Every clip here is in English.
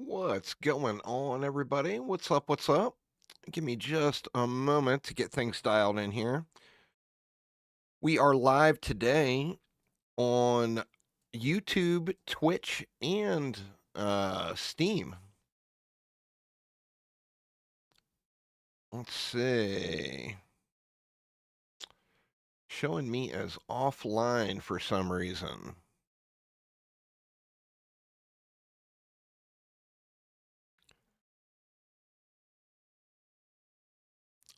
What's going on, everybody? What's up? What's up? Give me just a moment to get things dialed in here. We are live today on YouTube, Twitch, and Steam. Let's see. Showing me as offline for some reason.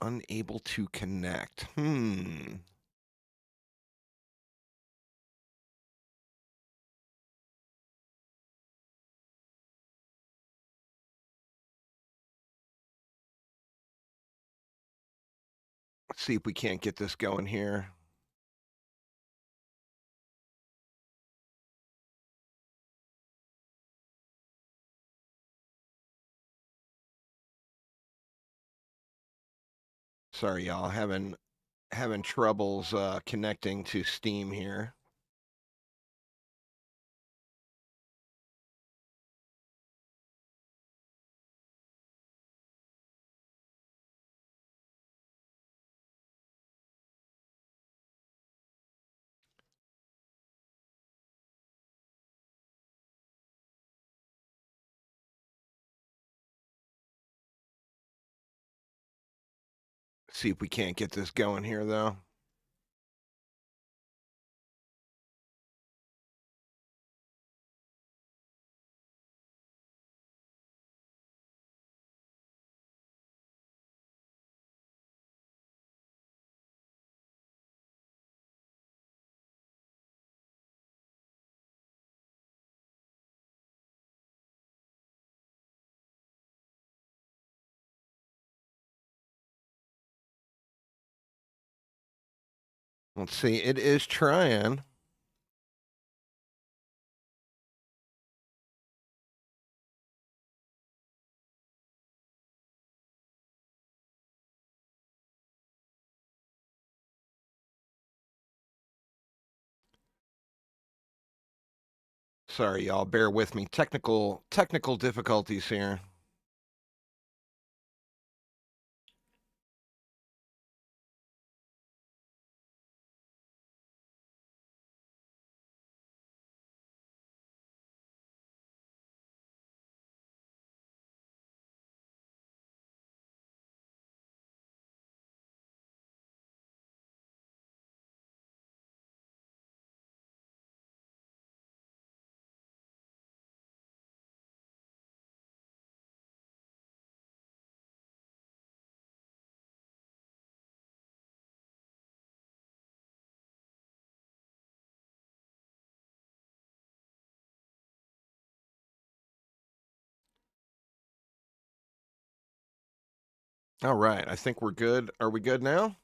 Unable to connect. Let's see if we can't get this going here. Sorry, y'all. Having troubles connecting to Steam here. See if we can't get this going here, though. Let's see. It is trying. Sorry, y'all. Bear with me. Technical difficulties here. All right. I think we're good. Are we good now?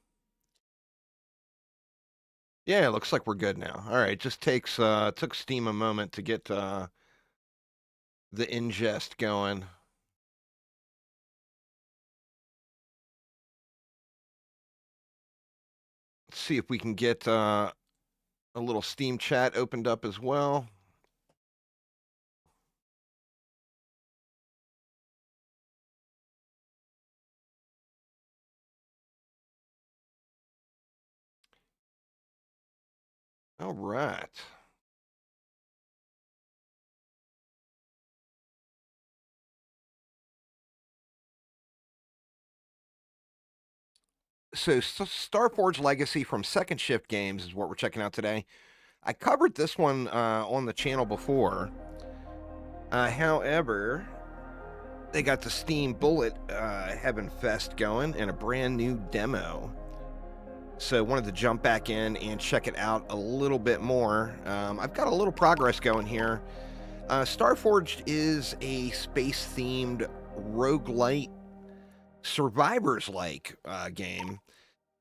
Yeah, it looks like we're good now. All right. Just took Steam a moment to get the ingest going. Let's see if we can get a little Steam chat opened up as well. All right. So Starforged Legacy from Second Shift Games is what we're checking out today. I covered this one on the channel before. However, they got the Steam Bullet Heaven Fest going and a brand new demo. So wanted to jump back in and check it out a little bit more. I've got a little progress going here. Starforged is a space-themed roguelite survivors-like game.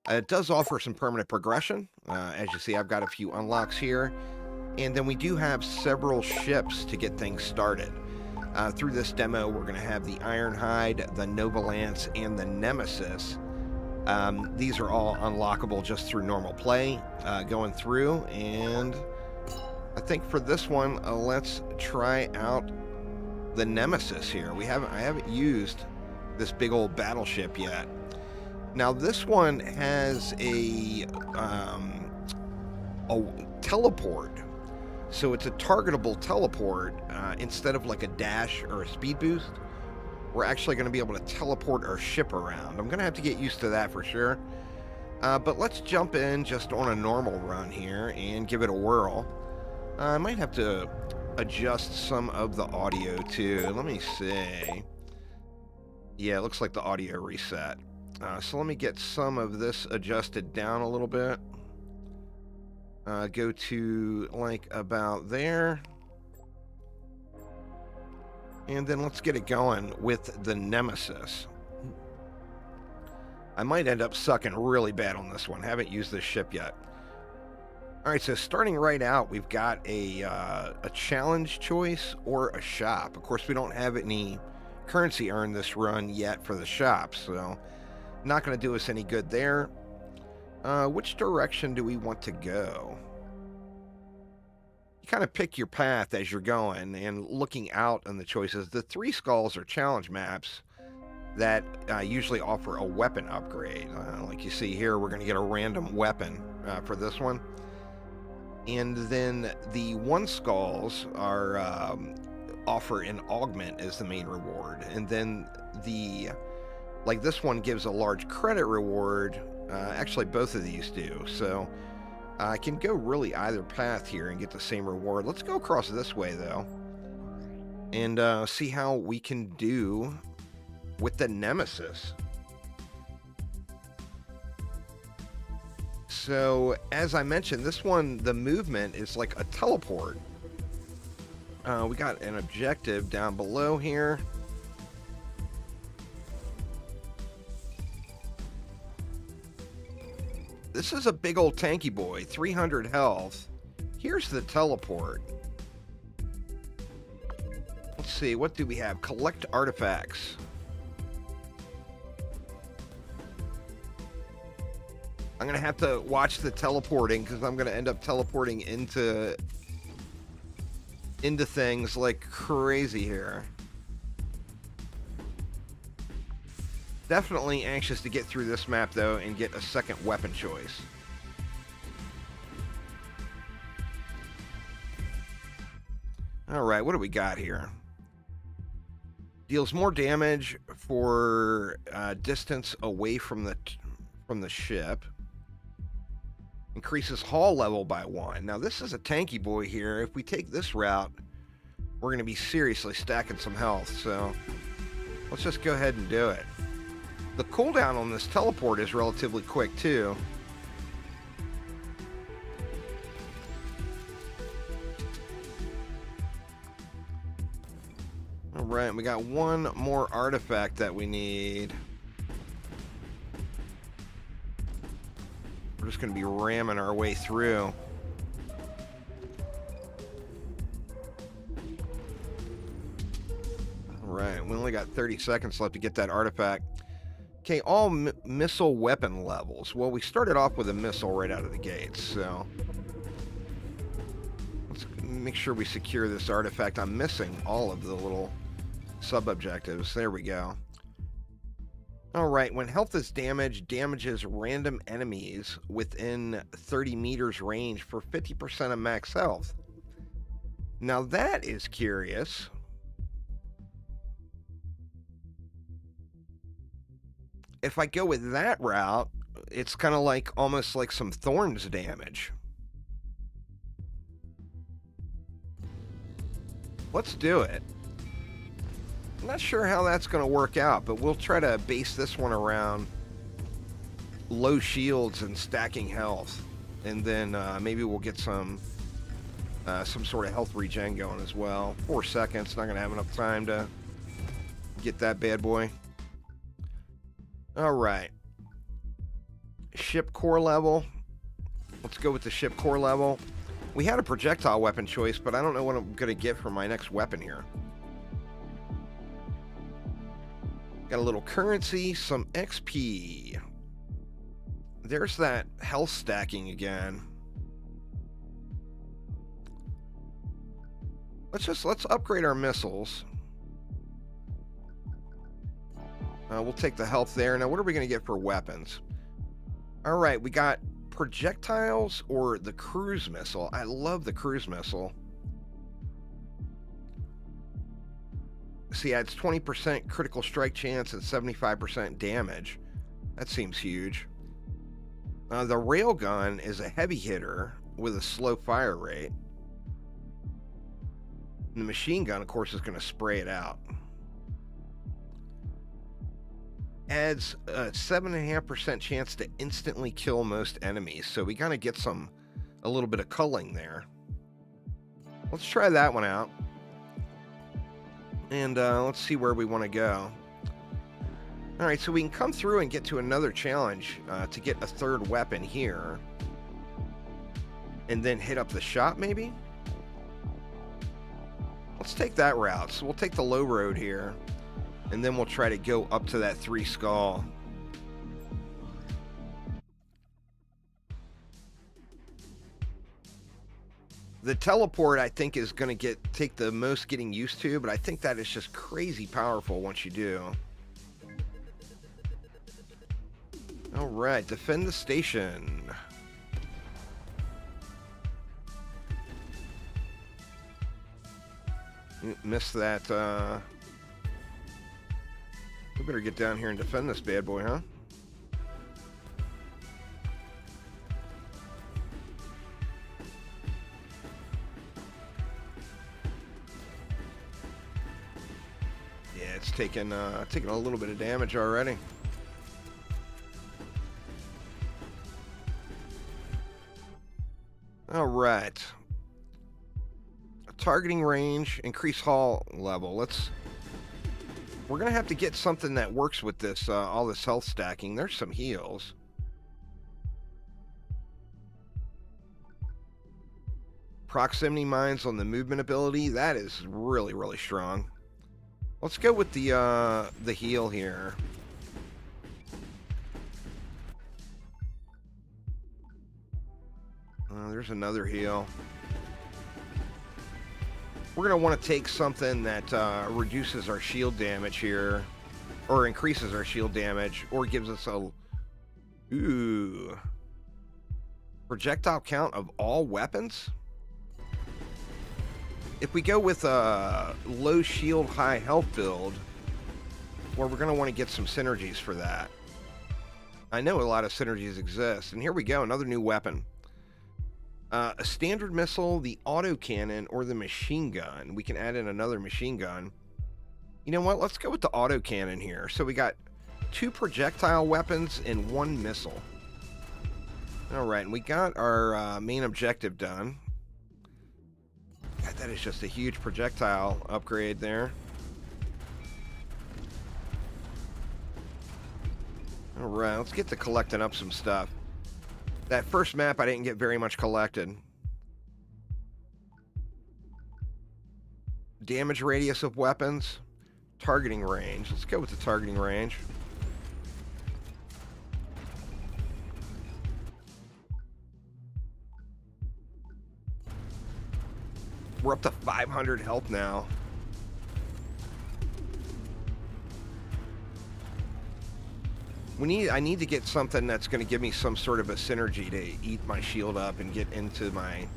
It does offer some permanent progression. As you see, I've got a few unlocks here. And then we do have several ships to get things started. Through this demo, we're going to have the Ironhide, the Novalance, and the Nemesis. These are all unlockable just through normal play, going through. And I think for this one, let's try out the Nemesis here. I haven't used this big old battleship yet. Now this one has a teleport, so it's a targetable teleport instead of like a dash or a speed boost. We're actually going to be able to teleport our ship around. I'm going to have to get used to that for sure. But let's jump in just on a normal run here and give it a whirl. I might have to adjust some of the audio too. Let me see. Yeah, it looks like the audio reset. So let me get some of this adjusted down a little bit. Go to like about there. And then let's get it going with the Nemesis. I might end up sucking really bad on this one. Haven't used this ship yet. All right, so starting right out, we've got a challenge choice or a shop. Of course, we don't have any currency earned this run yet for the shop, so not going to do us any good there. Which direction do we want to go? You kind of pick your path as you're going and looking out on the choices. The 3 skulls are challenge maps that usually offer a weapon upgrade. Like you see here, we're going to get a random weapon for this one. And then the 1 skulls are offer an augment as the main reward. And then like this one gives a large credit reward. Actually, both of these do. So I can go really either path here and get the same reward. Let's go across this way, though, and see how we can do with the Nemesis. So, as I mentioned, this one, the movement is like a teleport. We got an objective down below here. This is a big old tanky boy, 300 health. Here's the teleport. Let's see, what do we have? Collect artifacts. I'm going to have to watch the teleporting because I'm going to end up teleporting into things like crazy here. Definitely anxious to get through this map, though, and get a second weapon choice. Alright, what do we got here? Deals more damage for distance away from the ship. Increases hull level by 1. Now, this is a tanky boy here. If we take this route, we're going to be seriously stacking some health, so let's just go ahead and do it. The cooldown on this teleport is relatively quick, too. Alright, we got one more artifact that we need. We're just going to be ramming our way through. Alright, we only got 30 seconds left to get that artifact. Okay, all missile weapon levels. Well, we started off with a missile right out of the gates, so let's make sure we secure this artifact. I'm missing all of the little sub-objectives. There we go. Alright, when health is damaged, damages random enemies within 30 meters range for 50% of max health. Now that is curious. If I go with that route, it's kind of like almost like some thorns damage. Let's do it. I'm not sure how that's going to work out, but we'll try to base this one around low shields and stacking health, and then maybe we'll get some sort of health regen going as well. 4 seconds, not going to have enough time to get that bad boy. All right. Ship core level. Let's go with the ship core level. We had a projectile weapon choice, but I don't know what I'm going to get for my next weapon here. Got a little currency, some XP. There's that health stacking again. Let's upgrade our missiles. We'll take the health there. Now, what are we going to get for weapons? All right, we got projectiles or the cruise missile. I love the cruise missile. See, it's 20% critical strike chance and 75% damage. That seems huge. The railgun is a heavy hitter with a slow fire rate. And the machine gun, of course, is going to spray it out. Adds a 7.5% chance to instantly kill most enemies. So we got to get a little bit of culling there. Let's try that one out. And let's see where we want to go. All right, so we can come through and get to another challenge to get a third weapon here. And then hit up the shop, maybe? Let's take that route. So we'll take the low road here. And then we'll try to go up to that 3 skull. The teleport, I think, is going to take the most getting used to, but I think that is just crazy powerful once you do. All right, defend the station. Missed that. We better get down here and defend this bad boy, huh? Yeah, it's taking a little bit of damage already. All right. Targeting range, increase hull level. We're gonna have to get something that works with this, all this health stacking. There's some heals. Proximity mines on the movement ability. That is really, really strong. Let's go with the heal here. There's another heal. We're going to want to take something that reduces our shield damage here, or increases our shield damage, or gives us a... Ooh. Projectile count of all weapons? If we go with a low shield, high health build, well, we're going to want to get some synergies for that. I know a lot of synergies exist, and here we go, another new weapon. A standard missile, the autocannon, or the machine gun. We can add in another machine gun. You know what? Let's go with the autocannon here. So we got 2 projectile weapons and 1 missile. All right, and we got our main objective done. God, that is just a huge projectile upgrade there. All right, let's get to collecting up some stuff. That first map, I didn't get very much collected. Damage radius of weapons. Targeting range. Let's go with the targeting range. We're up to 500 health now. I need to get something that's going to give me some sort of a synergy to eat my shield up and get into my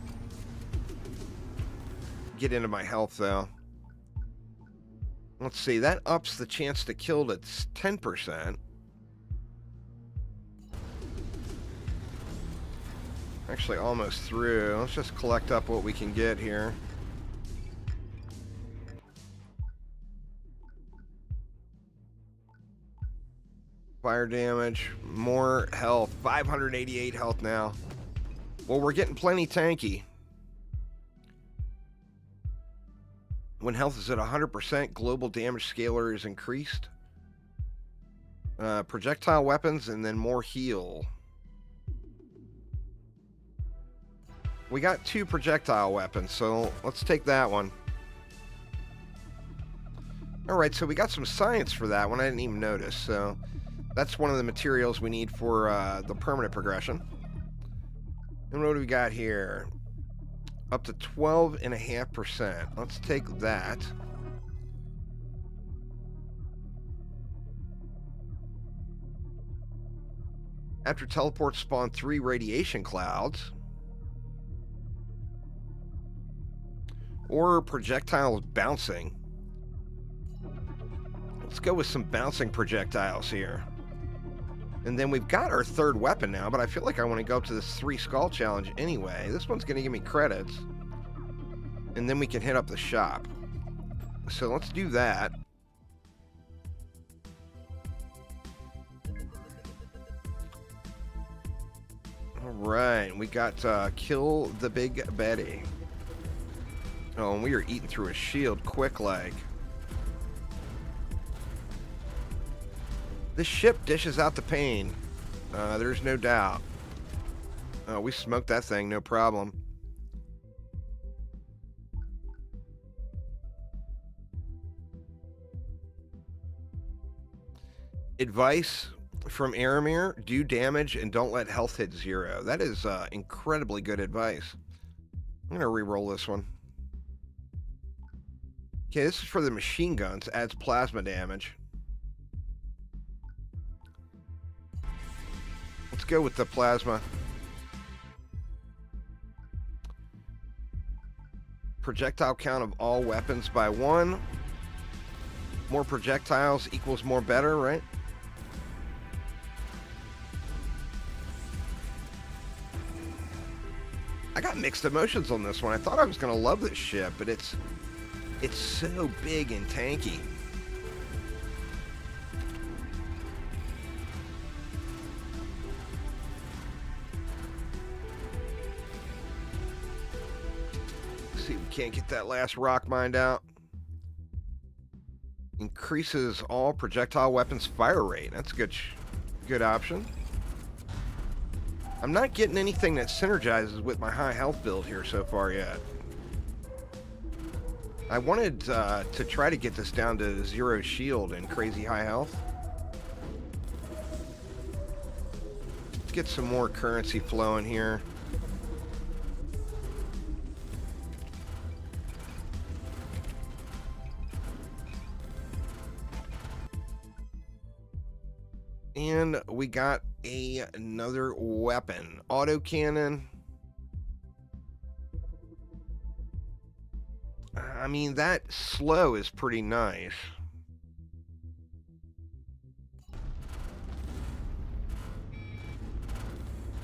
health though. Let's see, that ups the chance to kill to 10%. Actually almost through. Let's just collect up what we can get here. Fire damage, more health, 588 health now. Well, we're getting plenty tanky. When health is at 100%, global damage scaler is increased. Projectile weapons, and then more heal. We got 2 projectile weapons, so let's take that one. Alright, so we got some science for that one. I didn't even notice, so... That's one of the materials we need for the permanent progression. And what do we got here? Up to 12.5%. Let's take that. After teleport, spawn 3 radiation clouds. Or projectiles bouncing. Let's go with some bouncing projectiles here. And then we've got our third weapon now, but I feel like I want to go up to this 3 skull challenge anyway. This one's going to give me credits. And then we can hit up the shop. So let's do that. Alright, we got Kill the Big Betty. Oh, and we are eating through a shield quick like. This ship dishes out the pain. There's no doubt. We smoked that thing, no problem. Advice from Aramir: do damage and don't let health hit 0. That is incredibly good advice. I'm going to re-roll this one. Okay, this is for the machine guns. Adds plasma damage. Let's go with the plasma. Projectile count of all weapons by 1. More projectiles equals more better, right? I got mixed emotions on this one. I thought I was going to love this ship, but it's so big and tanky. Let's see if we can't get that last rock mine out. Increases all projectile weapons fire rate. That's a good option. I'm not getting anything that synergizes with my high health build here so far yet. I wanted to try to get this down to 0 shield and crazy high health. Let's get some more currency flowing here. And we got another weapon. Autocannon. I mean, that slow is pretty nice.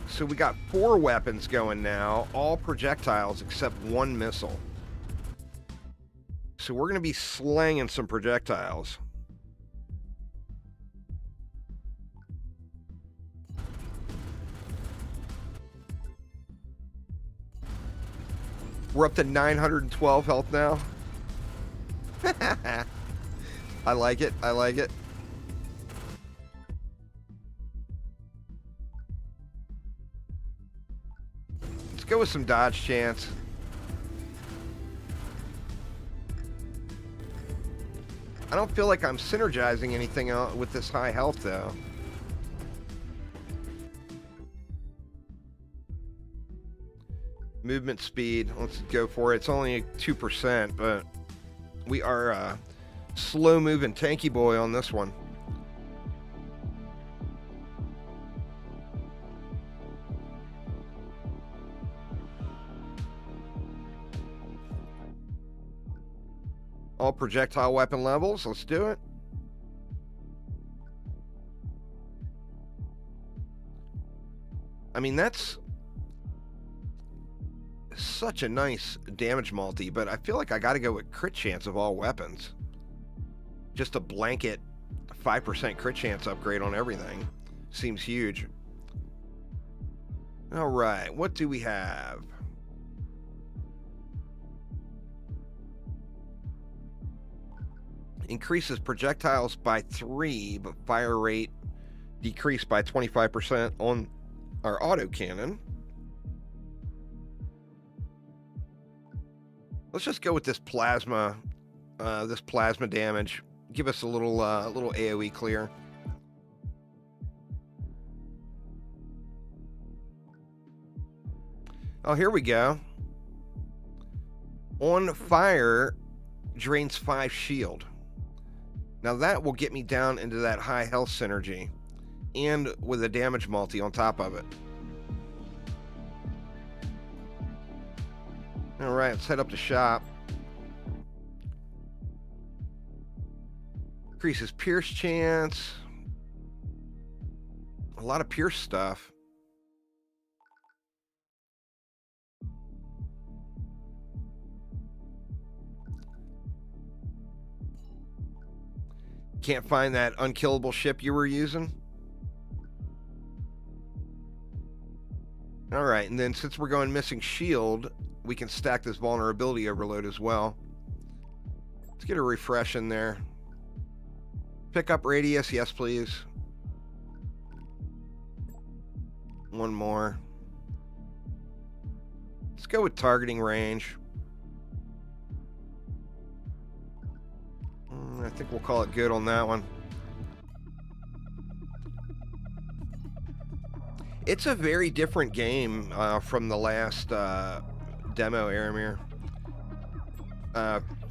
So we got 4 weapons going now, all projectiles except 1 missile. So we're going to be slanging some projectiles. We're up to 912 health now. I like it. I like it. Let's go with some dodge chance. I don't feel like I'm synergizing anything with this high health, though. Movement speed, let's go for it. It's only 2%, but we are slow moving tanky boy on this one. All projectile weapon levels, let's do it. I mean, that's such a nice damage multi, but I feel like I got to go with crit chance of all weapons. Just a blanket 5% crit chance upgrade on everything seems huge. All right, what do we have? Increases projectiles by 3, but fire rate decreased by 25% on our autocannon. Let's just go with this plasma damage. Give us a little AoE clear. Oh, here we go. On fire, drains 5 shield. Now that will get me down into that high health synergy. and with a damage multi on top of it. All right, let's head up to shop. Increases pierce chance. A lot of pierce stuff. Can't find that unkillable ship you were using? All right, and then since we're going missing shield, we can stack this vulnerability overload as well. Let's get a refresh in there. Pickup radius, yes please. One more. Let's go with targeting range. I think we'll call it good on that one. It's a very different game from the last demo, Aramir.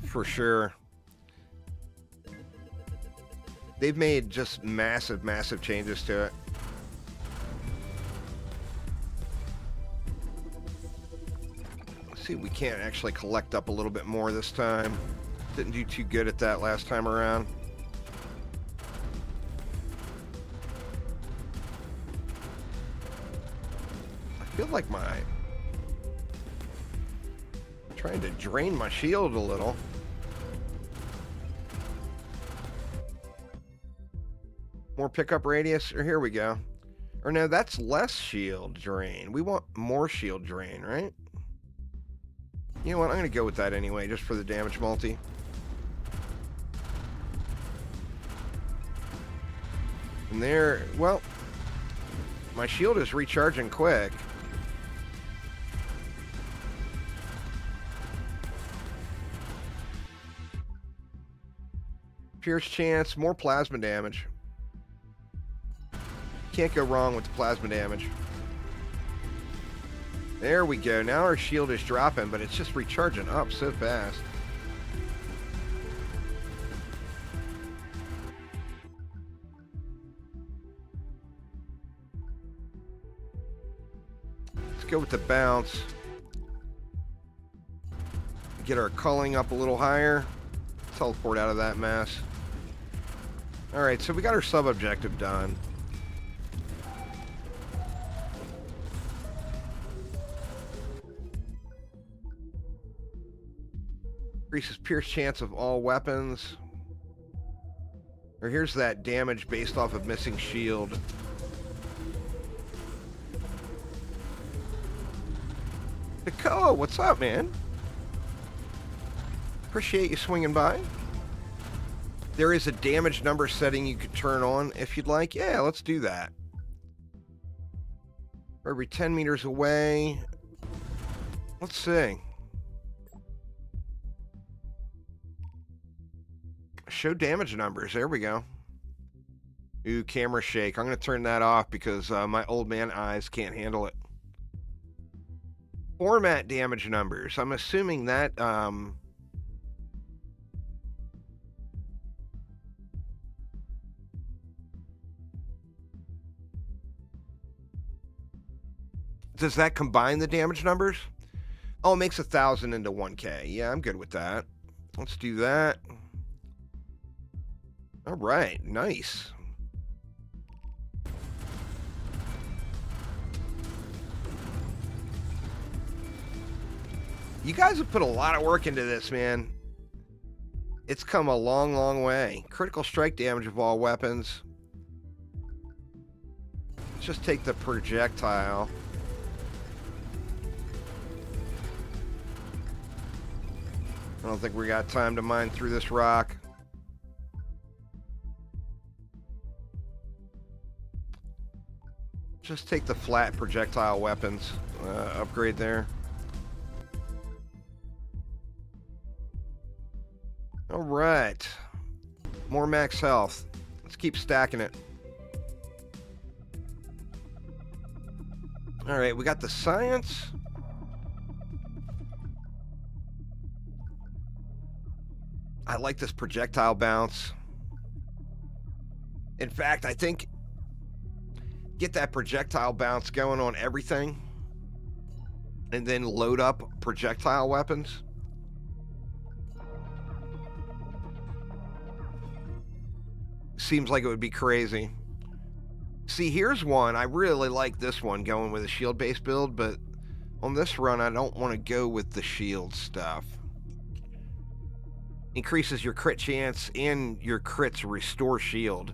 For sure. They've made just massive, massive changes to it. Let's see if we can't actually collect up a little bit more this time. Didn't do too good at that last time around. I feel like trying to drain my shield a little. More pickup radius, or here we go. Or no, that's less shield drain. We want more shield drain, right? You know what, I'm gonna go with that anyway, just for the damage multi. And there, well, my shield is recharging quick. Pierce chance, more plasma damage. Can't go wrong with the plasma damage. There we go. Now our shield is dropping, but it's just recharging up so fast. Let's go with the bounce. Get our culling up a little higher. Teleport out of that mess. Alright, so we got our sub-objective done. Increases pierce chance of all weapons. Or here's that damage based off of missing shield. Pico, what's up, man? Appreciate you swinging by. There is a damage number setting you could turn on if you'd like. Yeah, let's do that. For every 10 meters away. Let's see. Show damage numbers. There we go. Ooh, camera shake. I'm going to turn that off because my old man eyes can't handle it. Format damage numbers. I'm assuming that... does that combine the damage numbers? Oh, it makes 1,000 into 1K. Yeah, I'm good with that. Let's do that. All right, nice. You guys have put a lot of work into this, man. It's come a long, long way. Critical strike damage of all weapons. Let's just take the projectile. I don't think we got time to mine through this rock. Just take the flat projectile weapons. Upgrade there. All right. More max health. Let's keep stacking it. All right, we got the science. I like this projectile bounce. In fact, I think get that projectile bounce going on everything, and then load up projectile weapons. Seems like it would be crazy. See, here's one. I really like this one, going with a shield-based build, but on this run, I don't want to go with the shield stuff. Increases your crit chance and your crits restore shield.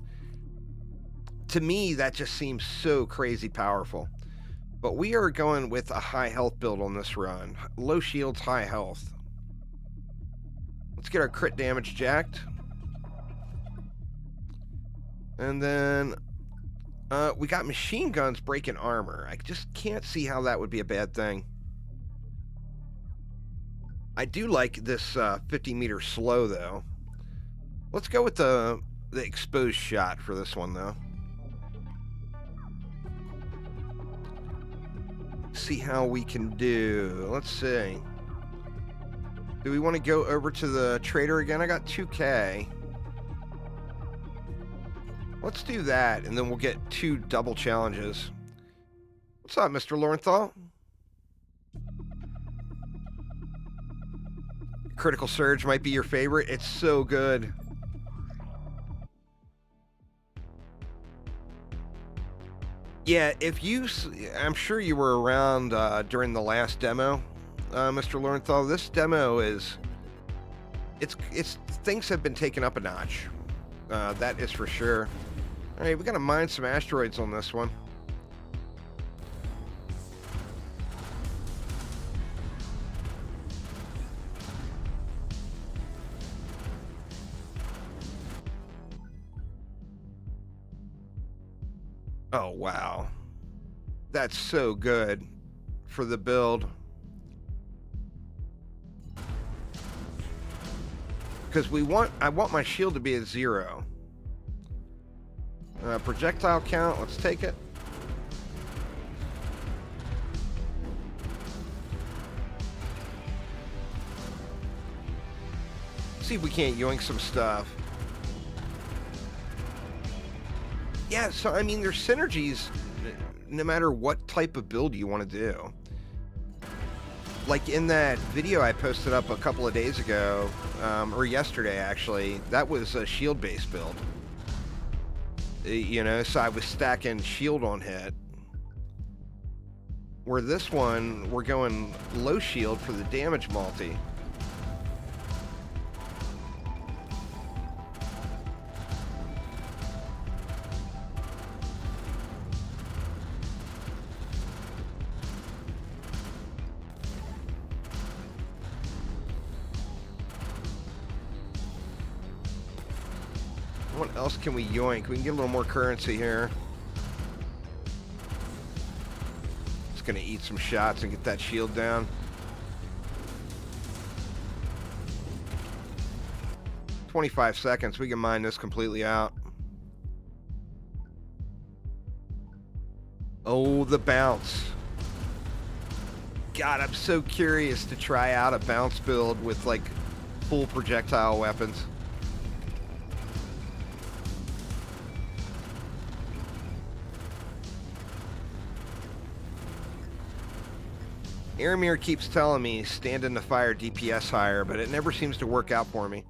To me, that just seems so crazy powerful. But we are going with a high health build on this run. Low shields, high health. Let's get our crit damage jacked. And then we got machine guns breaking armor. I just can't see how that would be a bad thing. I do like this 50-meter slow, though. Let's go with the exposed shot for this one, though. See how we can do. Let's see. Do we want to go over to the trader again? I got 2K. Let's do that, and then we'll get 2 double challenges. What's up, Mr. Lorenthal? Critical Surge might be your favorite. It's so good. Yeah, I'm sure you were around during the last demo, Mr. Lorenthal. This demo is, things have been taken up a notch. That is for sure. All right, we got to mine some asteroids on this one. Oh, wow. That's so good for the build. Because I want my shield to be at 0. Projectile count, let's take it. See if we can't yoink some stuff. Yeah, so I mean, there's synergies no matter what type of build you want to do. Like in that video I posted up a couple of days ago, or yesterday actually, that was a shield-based build. You know, so I was stacking shield on hit. Where this one, we're going low shield for the damage multi. What else can we yoink? We can get a little more currency here. Just gonna eat some shots and get that shield down. "25 seconds. We can mine this completely out. Oh, the bounce. God, I'm so curious to try out a bounce build with like full projectile weapons. Aramir keeps telling me stand in the fire DPS higher, but it never seems to work out for me.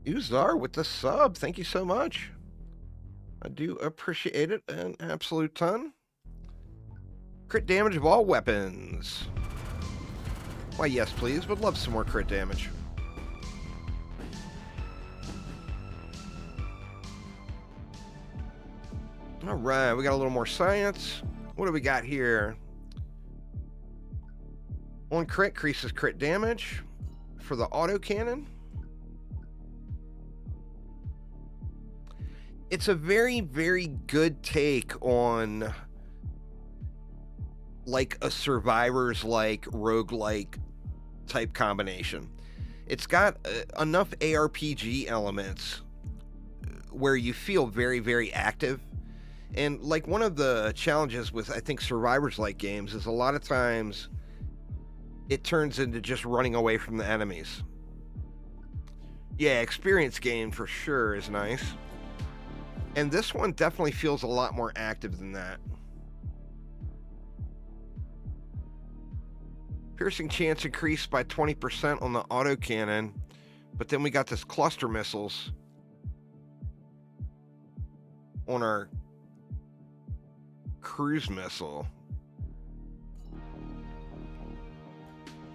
Uzar with the sub. Thank you so much. I do appreciate it an absolute ton. Crit damage of all weapons. Why, yes, please. Would love some more crit damage. All right, we got a little more science. What do we got here? On crit, increases crit damage for the autocannon. It's a very, very good take on like a survivors like roguelike type combination. It's got enough ARPG elements where you feel very, very active. And like one of the challenges with, I think, survivors like games is a lot of times it turns into just running away from the enemies. Yeah, experience gain for sure is nice. And this one definitely feels a lot more active than that. Piercing chance increased by 20% on the autocannon, but then we got this cluster missiles on our cruise missile.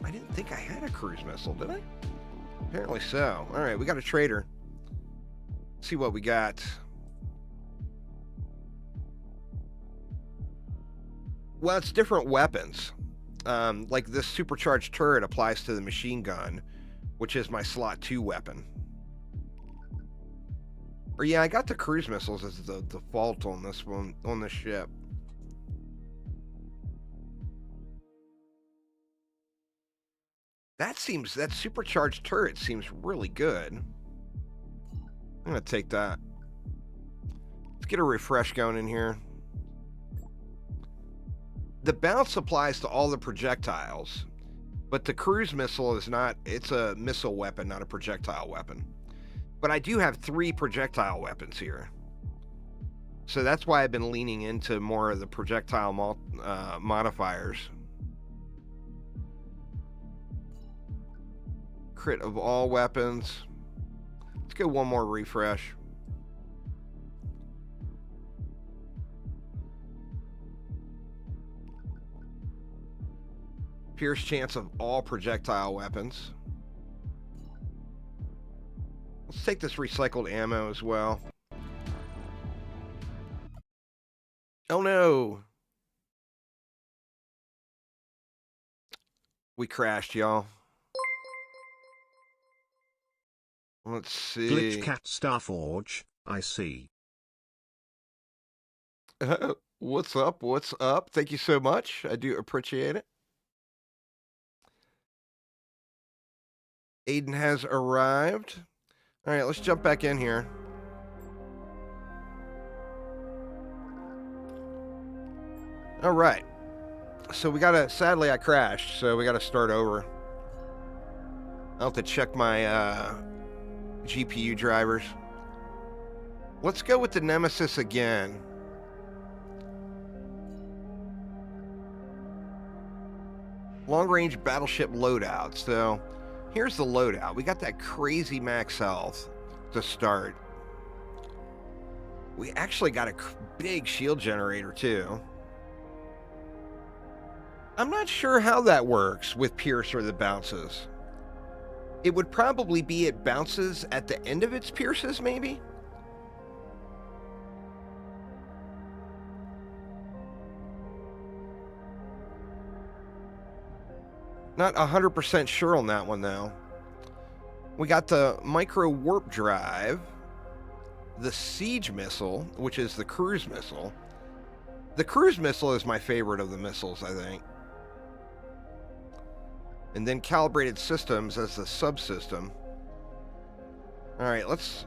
I didn't think I had a cruise missile, did I? Apparently so. All right, we got a trader. Let's see what we got. Well, it's different weapons. Like this supercharged turret applies to the machine gun, which is my slot 2 weapon. Or yeah, I got the cruise missiles as the default on this one, on this ship. That supercharged turret seems really good. I'm gonna take that. Let's get a refresh going in here. The bounce applies to all the projectiles, but the cruise missile is not, it's a missile weapon, not a projectile weapon. But I do have 3 projectile weapons here. So that's why I've been leaning into more of the projectile modifiers. Crit of all weapons. Let's go one more refresh. Pierce chance of all projectile weapons. Let's take this recycled ammo as well. Oh no! We crashed, y'all. Let's see. Glitch Cat Starforge, I see. What's up? What's up? Thank you so much. I do appreciate it. Aiden has arrived. All right, let's jump back in here. All right. So we gotta, sadly I crashed, so we gotta start over. I'll have to check my GPU drivers. Let's go with the Nemesis again. Long-range battleship loadout. So here's the loadout. We got that crazy max health to start. We actually got a big shield generator too. I'm not sure how that works with Pierce or the bounces. It would probably be it bounces at the end of its pierces, maybe? Not 100% sure on that one, though. We got the micro warp drive, the siege missile, which is the cruise missile. The cruise missile is my favorite of the missiles, I think. And then calibrated systems as the subsystem. All right, let's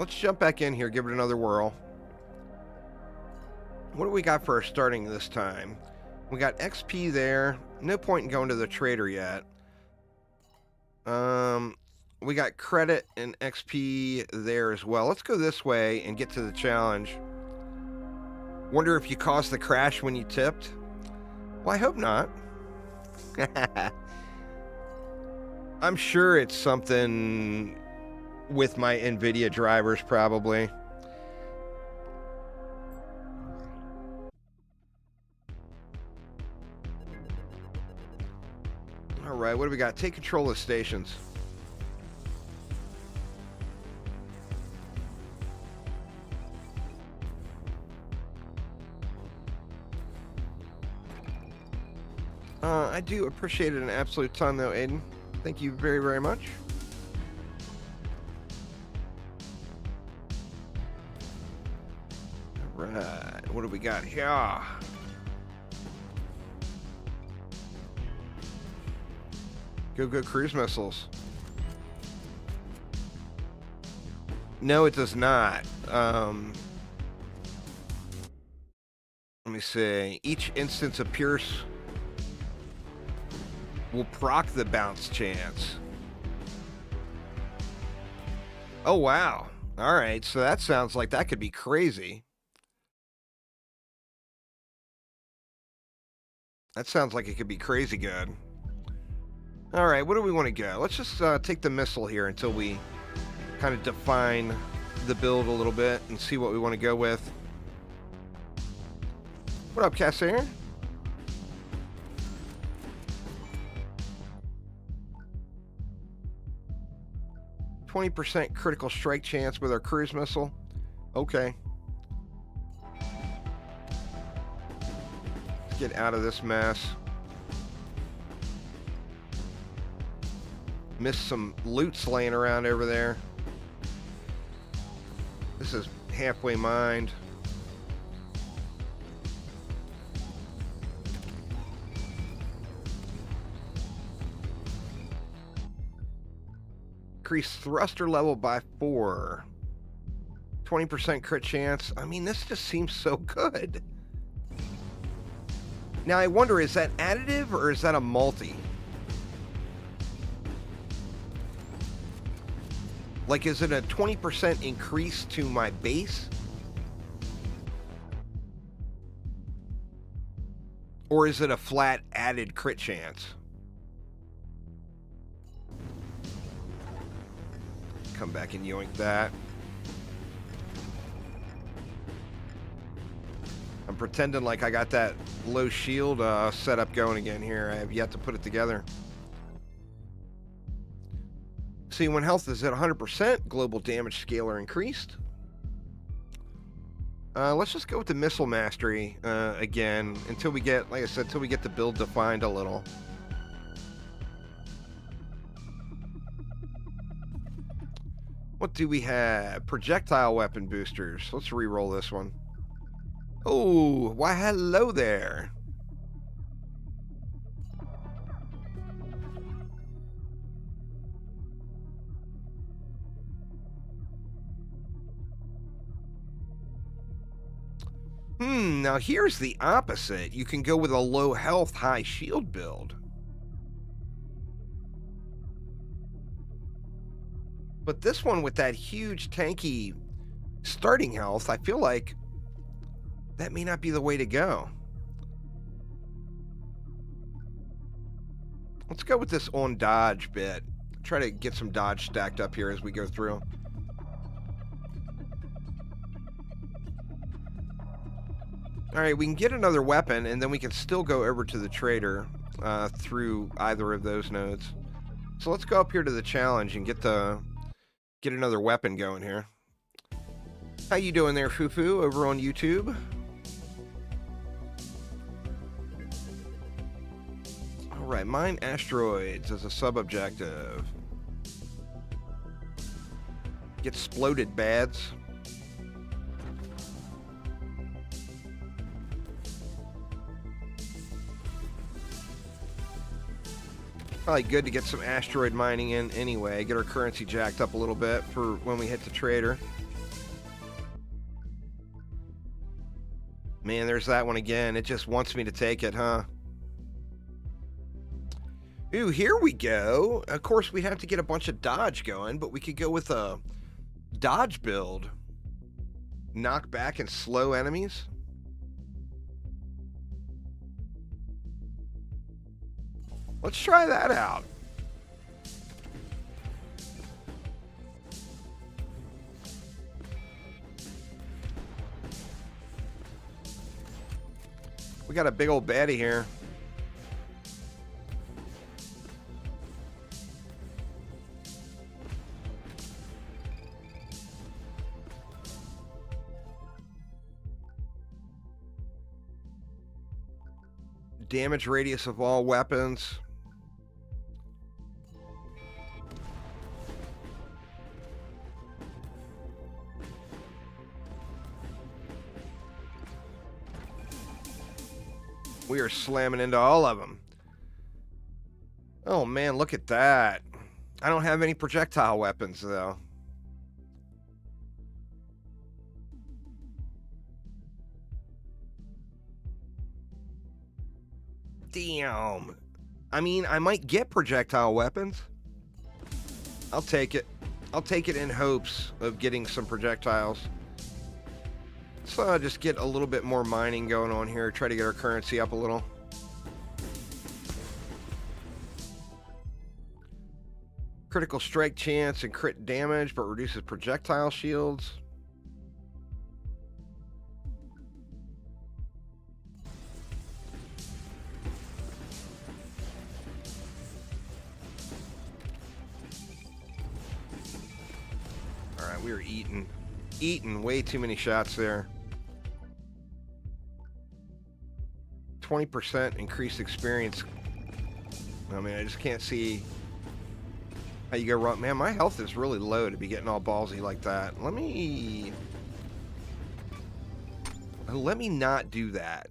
jump back in here, give it another whirl. What do we got for our starting this time? We got XP there. No point in going to the trader yet. We got credit and XP there as well. Let's go this way and get to the challenge. Wonder if you caused the crash when you tipped? Well, I hope not. I'm sure it's something with my NVIDIA drivers, probably. All right, what do we got? Take control of stations. I do appreciate it an absolute ton, though, Aiden. Thank you very, very much. All right, what do we got here? Go cruise missiles. No, it does not. Let me see. Each instance of Pierce will proc the bounce chance. Oh, wow. All right, so that sounds like that could be crazy. That sounds like it could be crazy good. All right, what do we want to go? Let's just take the missile here until we kind of define the build a little bit and see what we want to go with. What up, Cassair? %20 critical strike chance with our cruise missile. Okay. Let's get out of this mess. Missed some loots laying around over there. This is halfway mined. Increase thruster level by 4. 20% crit chance. I mean, this just seems so good. Now, I wonder, is that additive or is that a multi? Like, is it a 20% increase to my base? Or is it a flat added crit chance? Come back and yoink that. I'm pretending like I got that low shield setup going again here. I have yet to put it together. See, when health is at 100%, global damage scaler increased. Let's just go with the missile mastery again until we get, like I said, until we get the build defined a little. What do we have? Projectile weapon boosters. Let's re-roll this one. Oh, why hello there. Now here's the opposite. You can go with a low health, high shield build. But this one with that huge tanky starting health, I feel like that may not be the way to go. Let's go with this on dodge bit. Try to get some dodge stacked up here as we go through. All right, we can get another weapon, and then we can still go over to the trader through either of those nodes. So let's go up here to the challenge and get another weapon going here. How you doing there, Fufu, over on YouTube? All right, mine asteroids as a sub-objective. Get exploded bads. Probably good to get some asteroid mining in anyway. Get our currency jacked up a little bit for when we hit the trader. Man, there's that one again. It just wants me to take it, huh? Ooh, here we go. Of course, we'd have to get a bunch of dodge going, but we could go with a dodge build. Knock back and slow enemies. Let's try that out. We got a big old baddie here. Damage radius of all weapons. We are slamming into all of them. Oh man, look at that. I don't have any projectile weapons though. Damn. I mean, I might get projectile weapons. I'll take it. I'll take it in hopes of getting some projectiles. So just get a little bit more mining going on here. Try to get our currency up a little. Critical strike chance and crit damage, but reduces projectile shields. Alright, we were eating way too many shots there. 20% increased experience. I mean, I just can't see how you go wrong. Man, my health is really low to be getting all ballsy like that. Let me not do that.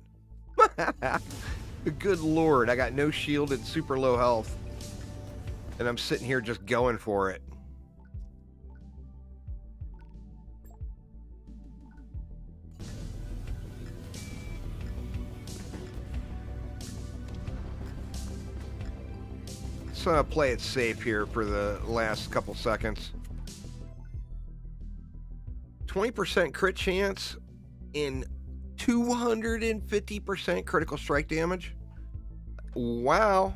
Good Lord, I got no shield and super low health. And I'm sitting here just going for it. Let's play it safe here for the last couple seconds. 20% crit chance and 250% critical strike damage. Wow.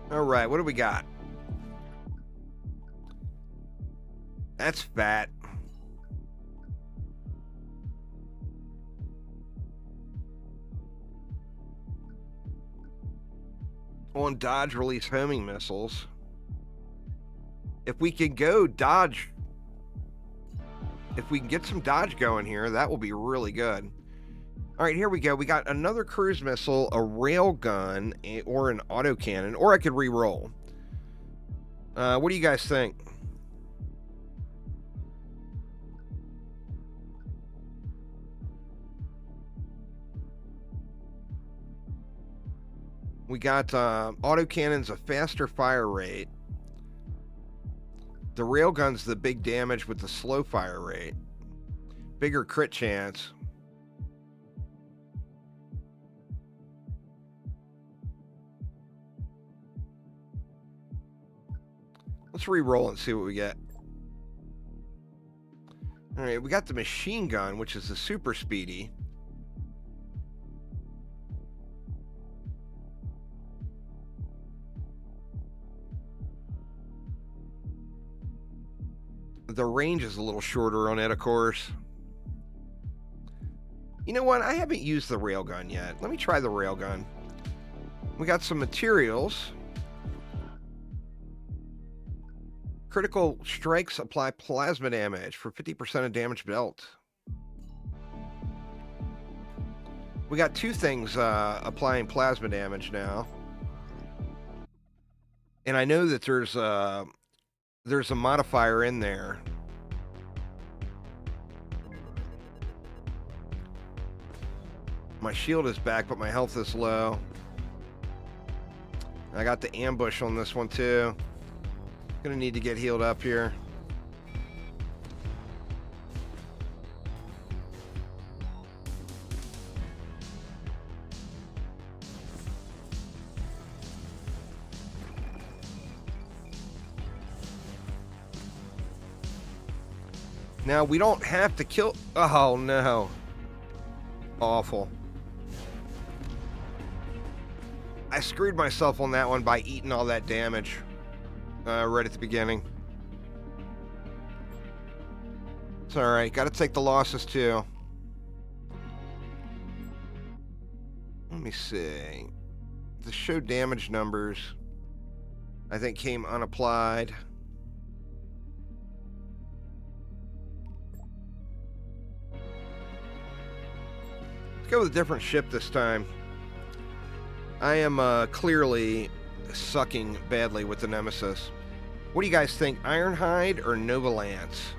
All right, what do we got? That's fat. On dodge release homing missiles. If we can go dodge, if we can get some dodge going here, that will be really good. All right, here we go. We got another cruise missile, a rail gun, or an autocannon, or I could re-roll. What do you guys think? We got autocannons, a faster fire rate. The railgun's the big damage with the slow fire rate. Bigger crit chance. Let's re-roll and see what we get. All right, we got the machine gun, which is the super speedy. The range is a little shorter on it, of course. You know what? I haven't used the railgun yet. Let me try the railgun. We got some materials. Critical strikes apply plasma damage for 50% of damage dealt. We got two things applying plasma damage now. And I know that there's a modifier in there. My shield is back, but my health is low. I got the ambush on this one too. Gonna need to get healed up here. Now, we don't have to kill... Oh, no. Awful. I screwed myself on that one by eating all that damage right at the beginning. It's alright. Got to take the losses, too. Let me see. The show damage numbers, I think, came unapplied. Let's go with a different ship this time. I am clearly sucking badly with the Nemesis. What do you guys think? Ironhide or Nova Lance?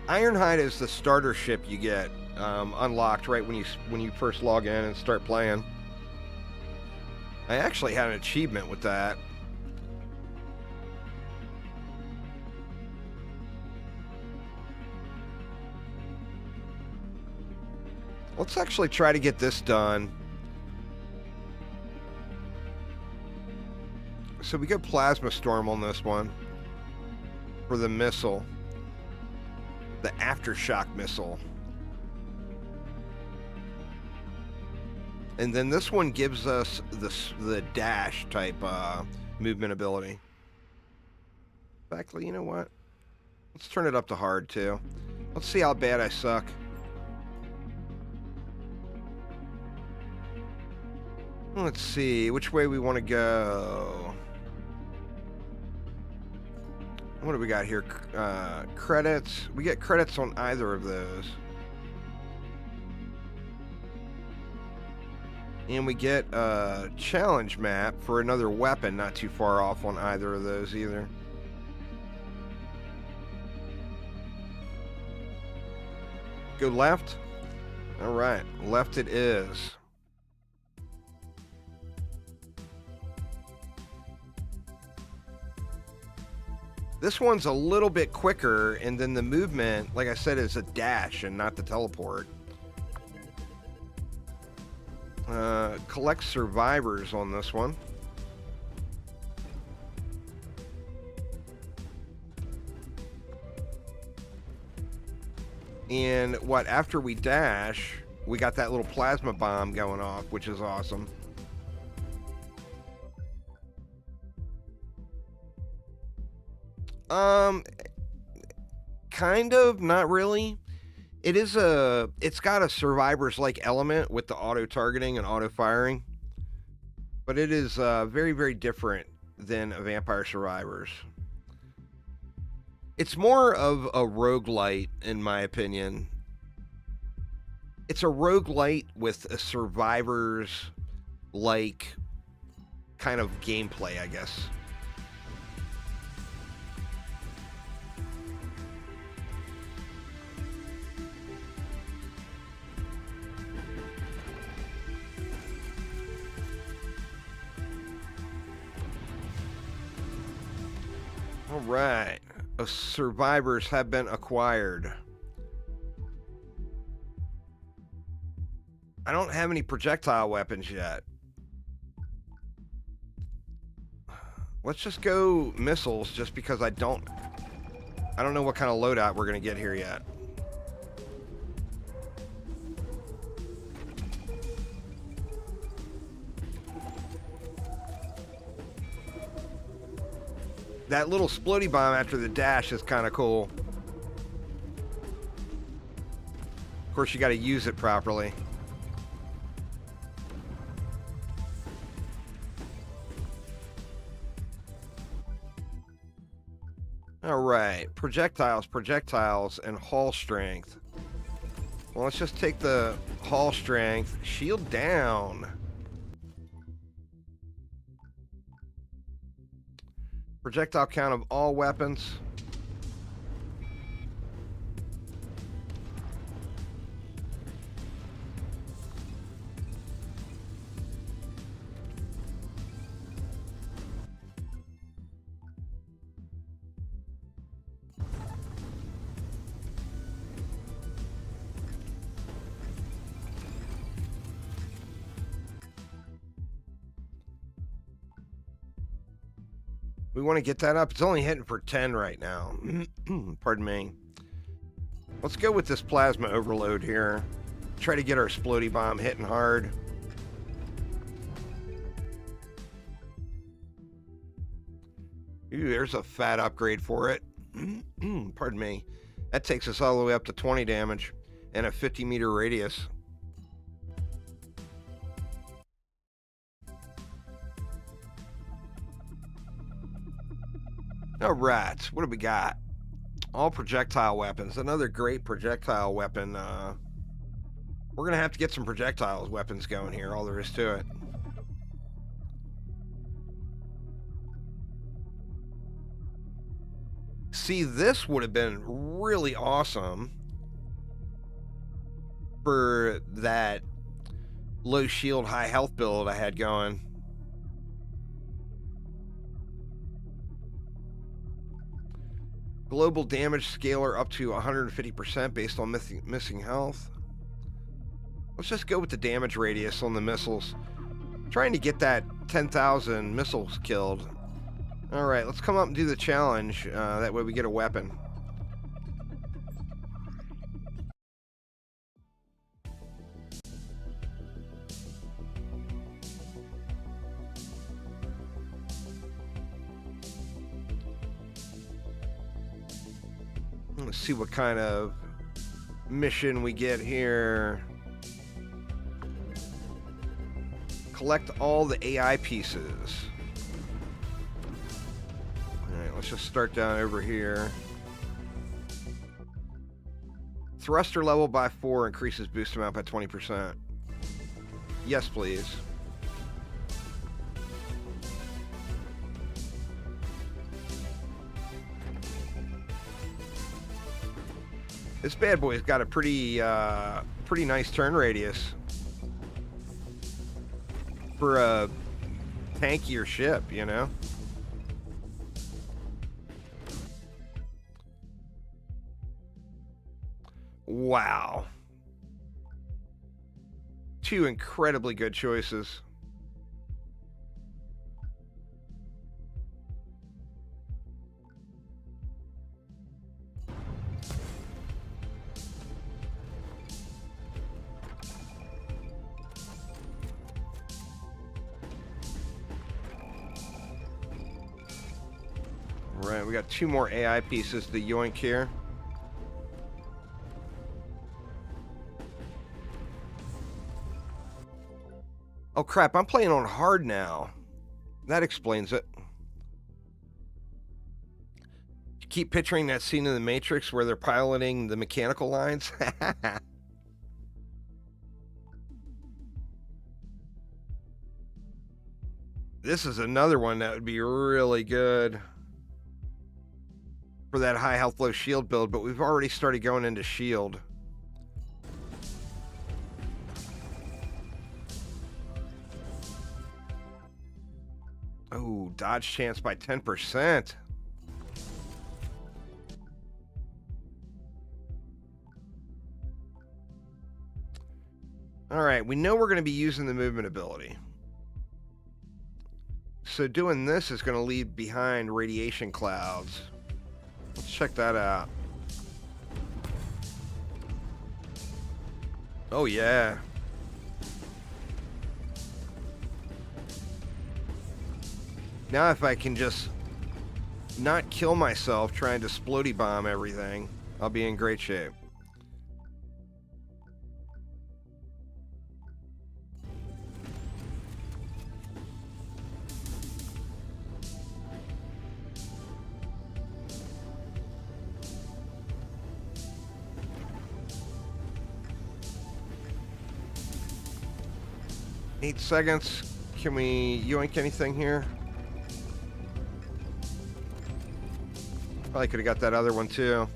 Ironhide is the starter ship you get unlocked right when you first log in and start playing. I actually had an achievement with that. Let's actually try to get this done. So we go Plasma Storm on this one for the missile. The Aftershock missile. And then this one gives us the dash type movement ability. In fact, you know what? Let's turn it up to hard too. Let's see how bad I suck. Let's see which way we want to go. What do we got here? Credits. We get credits on either of those. And we get a challenge map for another weapon, not too far off on either of those either. Go left. All right, left it is. This one's a little bit quicker, and then the movement, like I said, is a dash and not the teleport. Collect survivors on this one. And what, after we dash, we got that little plasma bomb going off, which is awesome. Kind of, not really. It's got a survivors-like element with the auto-targeting and auto-firing. But it is very, very different than a Vampire Survivors. It's more of a roguelite, in my opinion. It's a roguelite with a survivors-like kind of gameplay, I guess. All right, survivors have been acquired. I don't have any projectile weapons yet. Let's just go missiles, just because I don't know what kind of loadout we're gonna get here yet. That little splody bomb after the dash is kind of cool. Of course, you got to use it properly. All right, projectiles, and hull strength. Well, let's just take the hull strength. Shield down. Projectile count of all weapons. We want to get that up. It's only hitting for 10 right now. Pardon me. Let's go with this plasma overload here. Try to get our splody bomb hitting hard. Ooh, there's a fat upgrade for it. Pardon me. That takes us all the way up to 20 damage and a 50-meter radius. All right, what do we got? All projectile weapons. Another great projectile weapon. We're going to have to get some projectiles weapons going here, all there is to it. See, this would have been really awesome for that low shield, high health build I had going. Global damage scaler up to 150% based on missing health. Let's just go with the damage radius on the missiles. Trying to get that 10,000 missiles killed. Alright, let's come up and do the challenge. That way we get a weapon. Let's see what kind of mission we get here. Collect all the AI pieces. Alright, let's just start down over here. Thruster level by 4 increases boost amount by 20%. Yes, please. This bad boy's got a pretty nice turn radius for a tankier ship, you know? Wow. 2 incredibly good choices. Right, we got 2 more AI pieces to yoink here. Oh crap, I'm playing on hard now. That explains it. You keep picturing that scene in The Matrix where they're piloting the mechanical lines. This is another one that would be really good for that high health, low shield build, but we've already started going into shield. Oh, dodge chance by 10%. All right, we know we're going to be using the movement ability. So doing this is going to leave behind radiation clouds. Let's check that out. Oh, yeah. Now if I can just not kill myself trying to splody bomb everything, I'll be in great shape. Eight seconds. Can we yoink anything here? Probably could have got that other one too.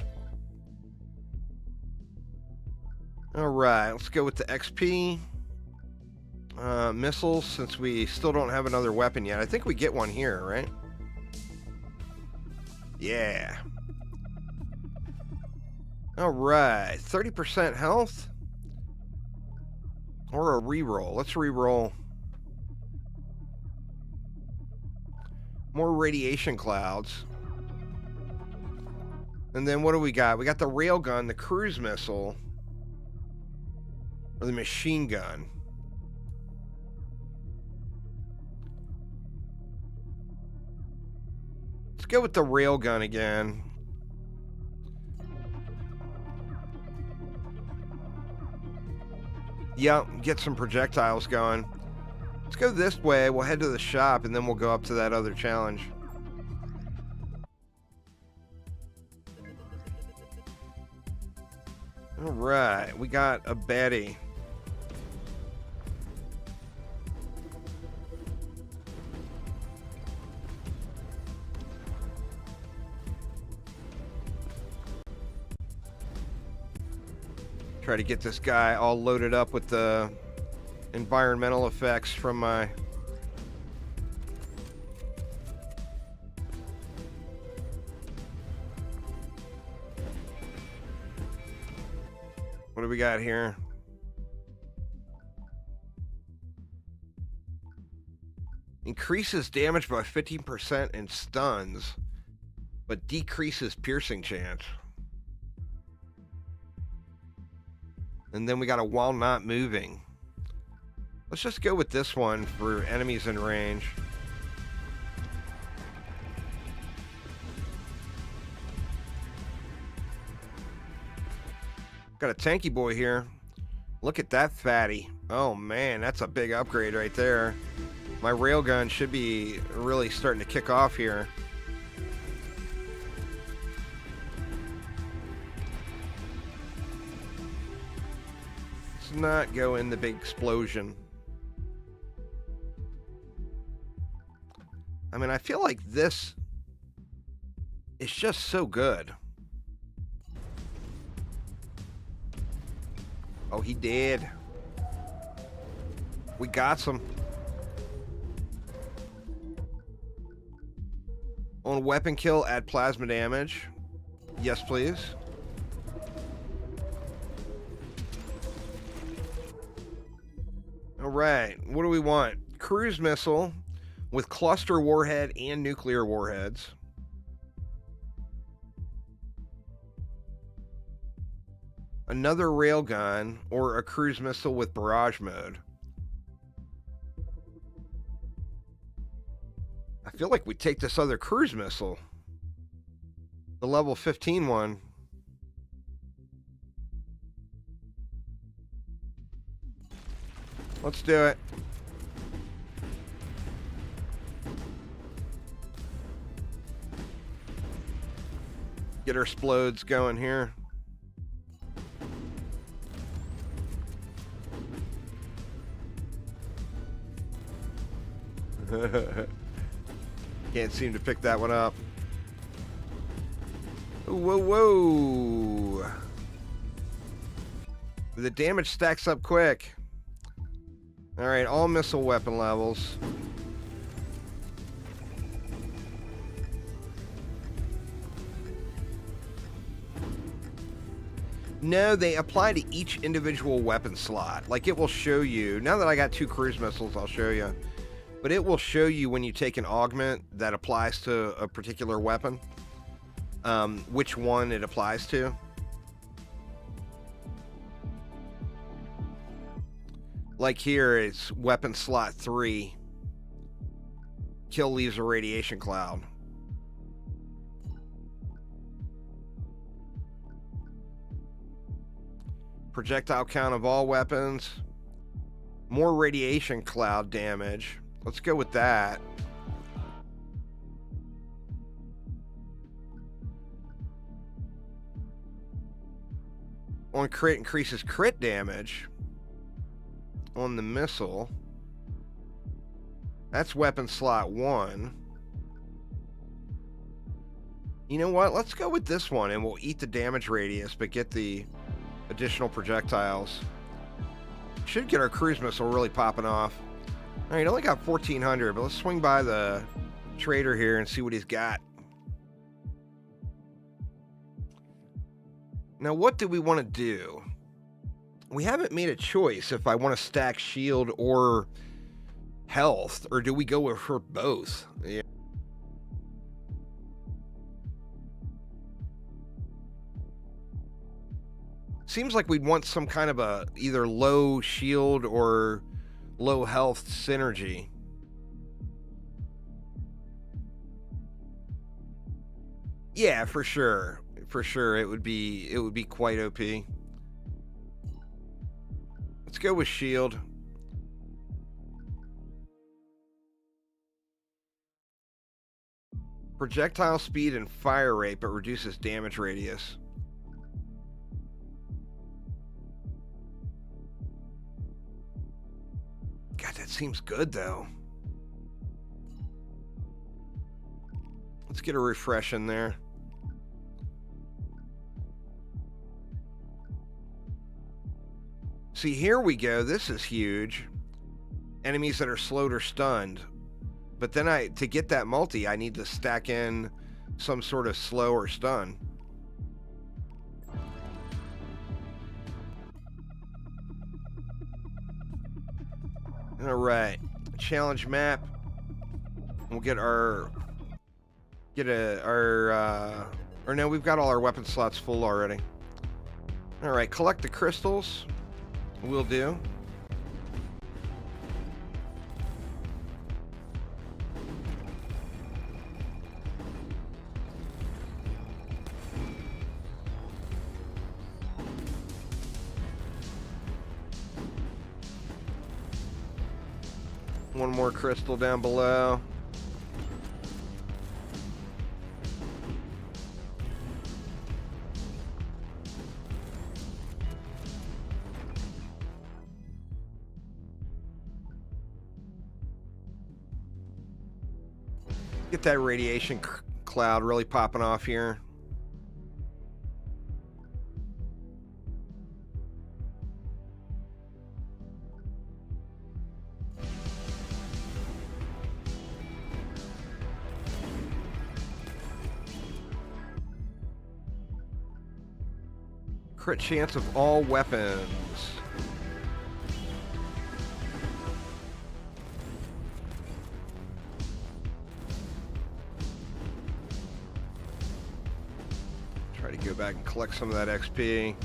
Alright, let's go with the XP. Missiles, since we still don't have another weapon yet. I think we get one here, right? Yeah. Alright, 30% health. Or a reroll. Let's reroll. More radiation clouds. And then what do we got? We got the railgun, the cruise missile, or the machine gun. Let's go with the railgun again. Yep, get some projectiles going. Let's go this way. We'll head to the shop, and then we'll go up to that other challenge. All right, we got a baddie. Try to get this guy all loaded up with the environmental effects from my... What do we got here? Increases damage by 15% and stuns, but decreases piercing chance. And then we got a while not moving. Let's just go with this one for enemies in range. Got a tanky boy here. Look at that fatty. Oh man, that's a big upgrade right there. My railgun should be really starting to kick off here. Let's not go in the big explosion. I mean, I feel like this is just so good. Oh, he did. We got some. On weapon kill, add plasma damage. Yes, please. All right, what do we want? Cruise missile with cluster warhead and nuclear warheads. Another railgun or a cruise missile with barrage mode. I feel like we take this other cruise missile. The level 15 one. Let's do it. Get our explodes going here. Can't seem to pick that one up. Whoa, whoa. The damage stacks up quick. All right, all missile weapon levels. No, they apply to each individual weapon slot. Like it will show you, now that I got 2 cruise missiles, I'll show you. But it will show you when you take an augment that applies to a particular weapon, which one it applies to. Like here, it's weapon slot 3. Kill leaves a radiation cloud. Projectile count of all weapons. More radiation cloud damage. Let's go with that. On crit, increases crit damage. On the missile. That's weapon slot 1. You know what? Let's go with this one and we'll eat the damage radius but get the additional projectiles. Should get our cruise missile really popping off. All right, only got 1,400, but let's swing by the trader here and see what he's got. Now, what do we want to do? We haven't made a choice if I want to stack shield or health, or do we go for both? Yeah. Seems like we'd want some kind of a either low shield or low health synergy. Yeah, for sure. For sure it would be quite OP. Let's go with shield. Projectile speed and fire rate, but reduces damage radius. God, that seems good though. Let's get a refresh in there. See, here we go. This is huge. Enemies that are slowed or stunned. But then to get that multi, I need to stack in some sort of slow or stun. All right. Challenge map. We'll get our or no, we've got all our weapon slots full already. All right, collect the crystals. Will do. One more crystal down below. Get that radiation cloud really popping off here. Crit chance of all weapons. Try to go back and collect some of that XP.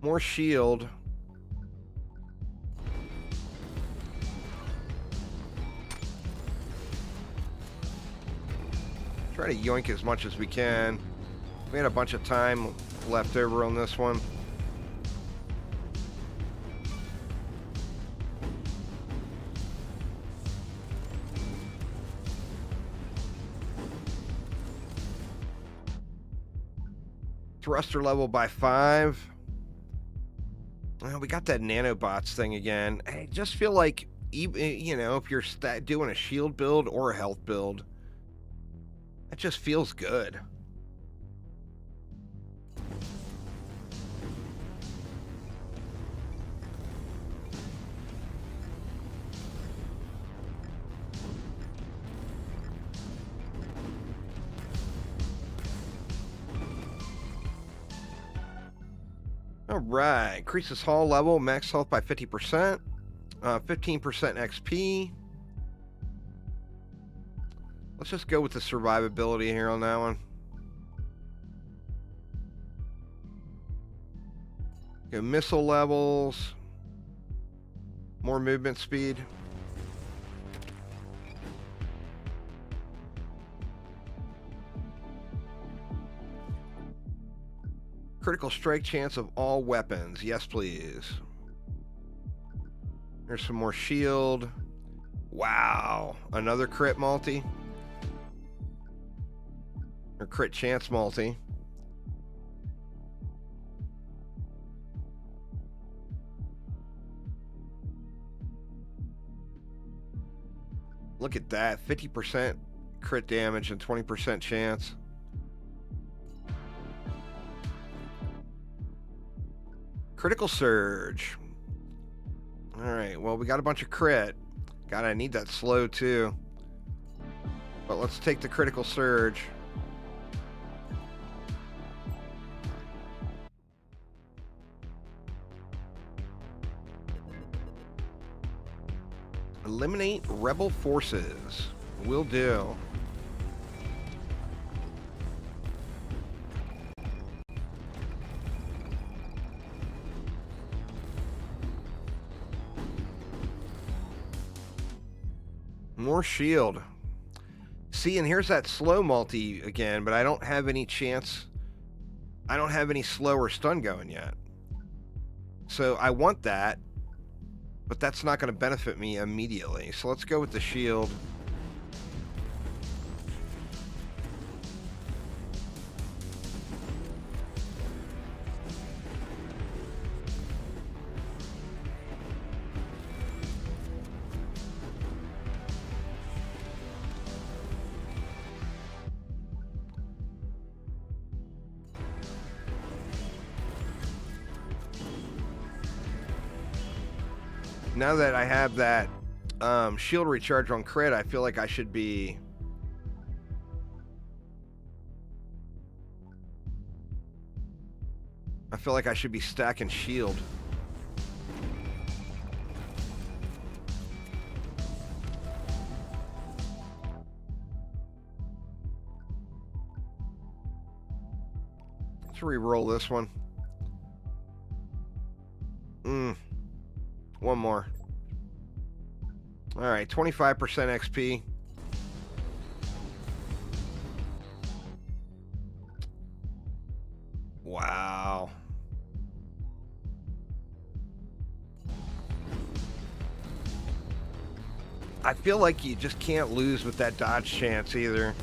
More shield. Try to yoink as much as we can. We had a bunch of time left over on this one. Thruster level by 5. Well, we got that nanobots thing again. I just feel like, you know, if you're doing a shield build or a health build, it just feels good. All right, increases hull level, max health by 50%, 15% XP. Let's just go with the survivability here on that one. Go missile levels, more movement speed. Critical strike chance of all weapons. Yes, please. There's some more shield. Wow. Another crit multi. Or crit chance multi. Look at that. 50% crit damage and 20% chance. Critical surge. All right, well, we got a bunch of crit. God, I need that slow too. But let's take the critical surge. Eliminate rebel forces. Will do. More shield. See, and here's that slow multi again, but I don't have any chance. I don't have any slow or stun going yet. So I want that, but that's not going to benefit me immediately. So let's go with the shield. Now that I have that shield recharge on crit, I feel like I should be... stacking shield. Let's re-roll this one. One more. Alright, 25% XP. Wow. I feel like you just can't lose with that dodge chance either.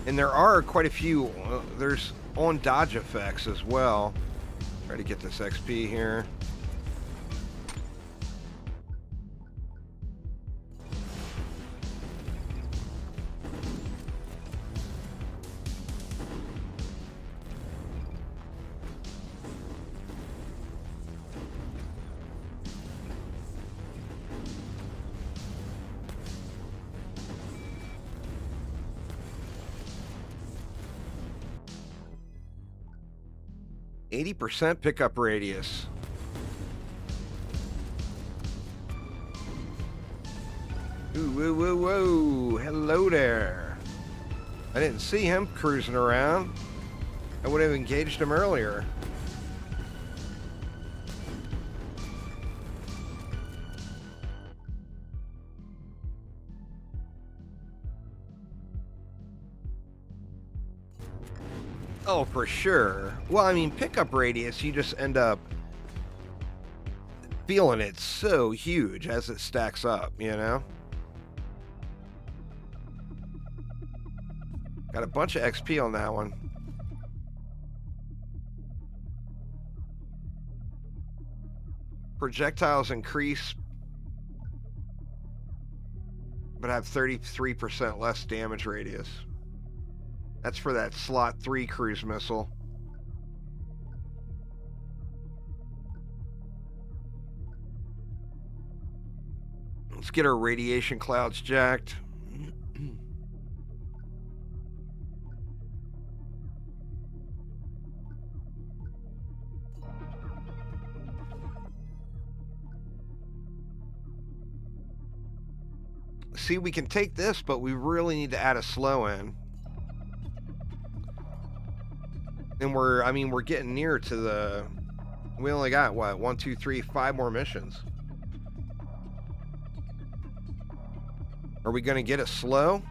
And there are quite a few, there's on dodge effects as well. Try to get this XP here. %, pickup radius. Ooh, whoa, whoa, whoa. Hello there. I didn't see him cruising around. I would have engaged him earlier. Oh, for sure. Well, I mean, pickup radius, you just end up feeling it so huge as it stacks up, you know? Got a bunch of XP on that one. Projectiles increase, but have 33% less damage radius. That's for that slot 3 cruise missile. Let's get our radiation clouds jacked. See, we can take this, but we really need to add a slow in. And we're getting near to the... We only got, what, 1, 2, 3, 5 more missions. Are we going to get a slow?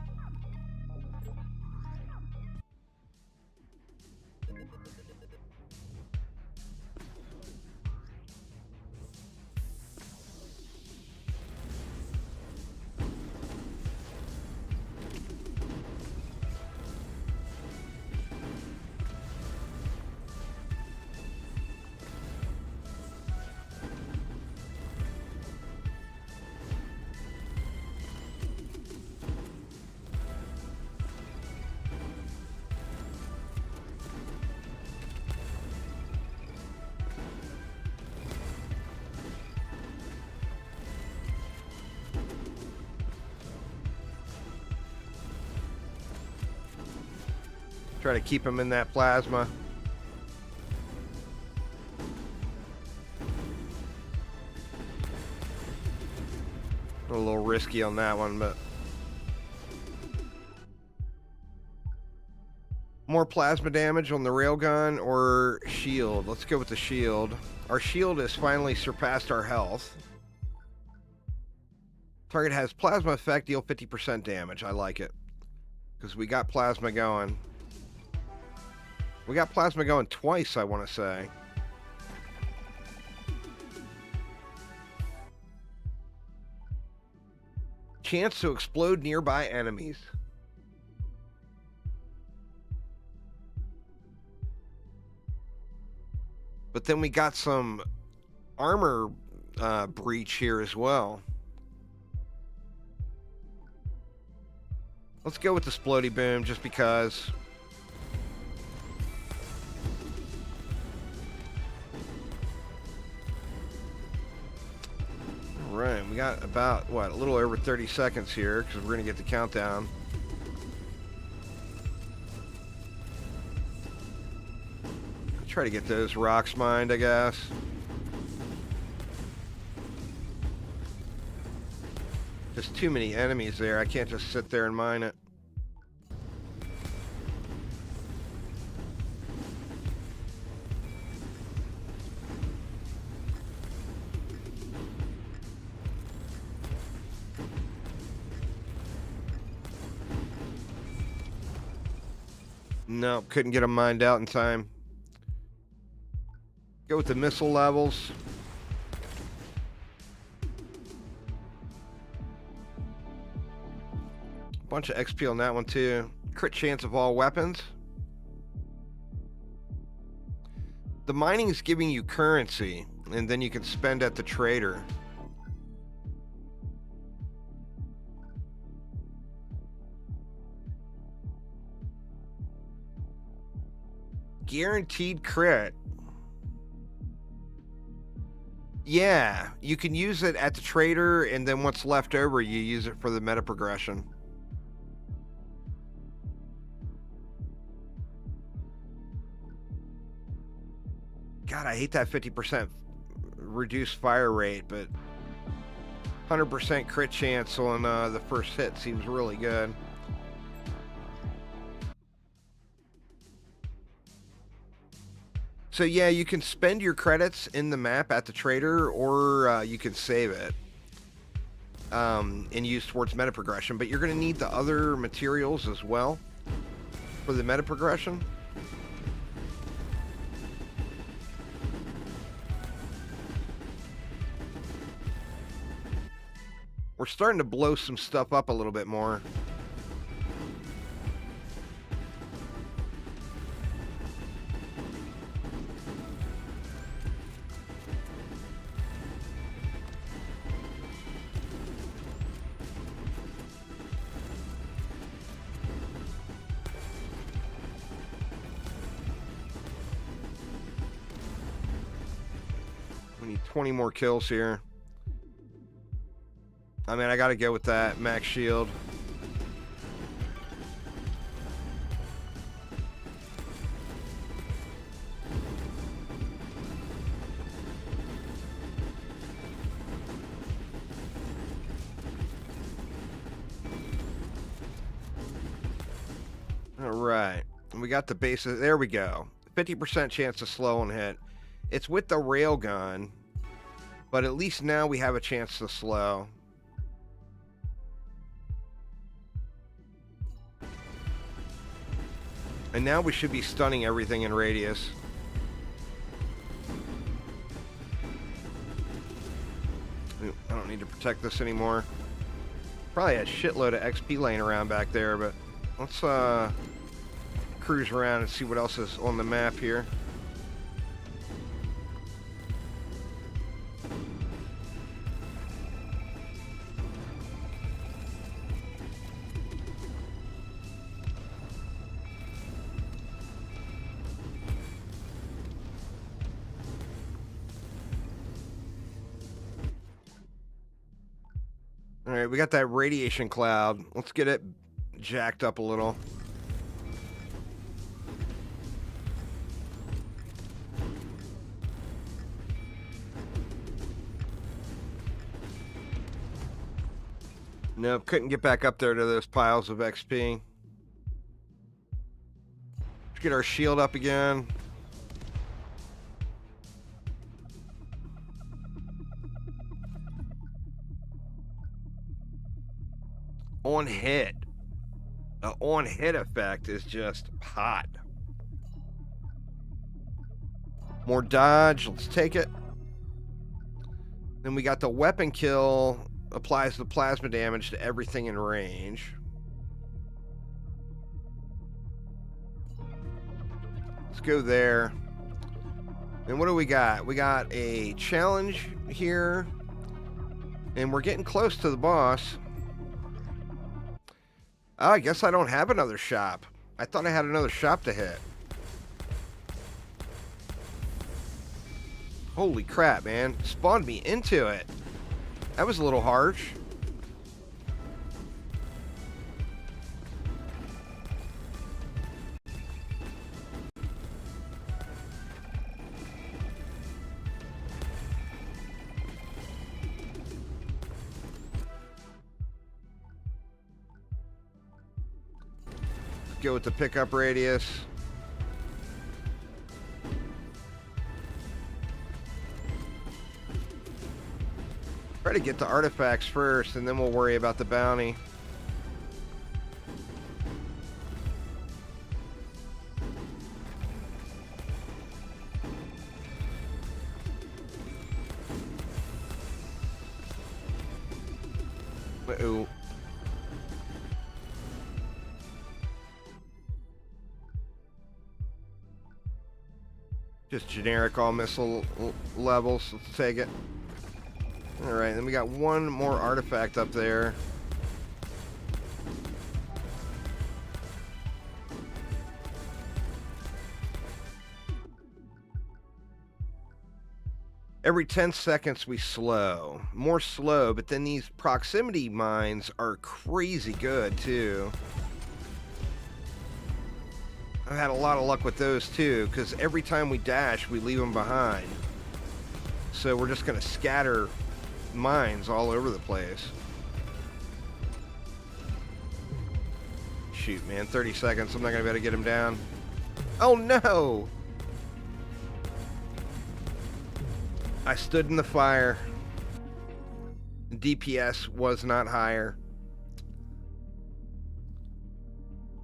Try to keep him in that plasma. A little risky on that one, but... More plasma damage on the railgun or shield? Let's go with the shield. Our shield has finally surpassed our health. Target has plasma effect, deal 50% damage. I like it. Because we got plasma going. We got plasma going twice, I want to say. Chance to explode nearby enemies. But then we got some armor breach here as well. Let's go with the Splody Boom just because. We got about, what, a little over 30 seconds here because we're going to get the countdown. Try to get those rocks mined, I guess. Just too many enemies there. I can't just sit there and mine it. Nope, couldn't get them mined out in time. Go with the missile levels. Bunch of XP on that one too. Crit chance of all weapons. The mining is giving you currency, and then you can spend at the trader. Guaranteed crit. Yeah, you can use it at the trader, and then what's left over, you use it for the meta progression. God, I hate that 50% reduced fire rate, but 100% crit chance on the first hit seems really good. So yeah, you can spend your credits in the map at the trader, or you can save it and use towards meta progression, but you're going to need the other materials as well for the meta progression. We're starting to blow some stuff up a little bit more. We need 20 more kills here. I mean, I gotta go with that max shield. All right, and we got the bases. There we go. 50% chance to slow and hit. It's with the railgun, but at least now we have a chance to slow. And now we should be stunning everything in radius. I don't need to protect this anymore. Probably a shitload of XP laying around back there, but let's cruise around and see what else is on the map here. All right, we got that radiation cloud. Let's get it jacked up a little. Nope, couldn't get back up there to those piles of XP. Let's get our shield up again. On hit. The on hit effect is just hot. More dodge. Let's take it. Then we got the weapon kill. Applies the plasma damage to everything in range. Let's go there. And what do we got? We got a challenge here. And we're getting close to the boss. Oh, I guess I don't have another shop. I thought I had another shop to hit. Holy crap, man. Spawned me into it. That was a little harsh. Go with the pickup radius. Try to get the artifacts first, and then we'll worry about the bounty. Uh-oh. Just generic all missile levels. Let's take it. Alright, then we got one more artifact up there. Every 10 seconds we slow. More slow, but then these proximity mines are crazy good too. I've had a lot of luck with those too, because every time we dash, we leave them behind. So we're just going to scatter mines all over the place. Shoot, man, 30 seconds. I'm not going to be able to get him down. Oh, no! I stood in the fire. DPS was not higher.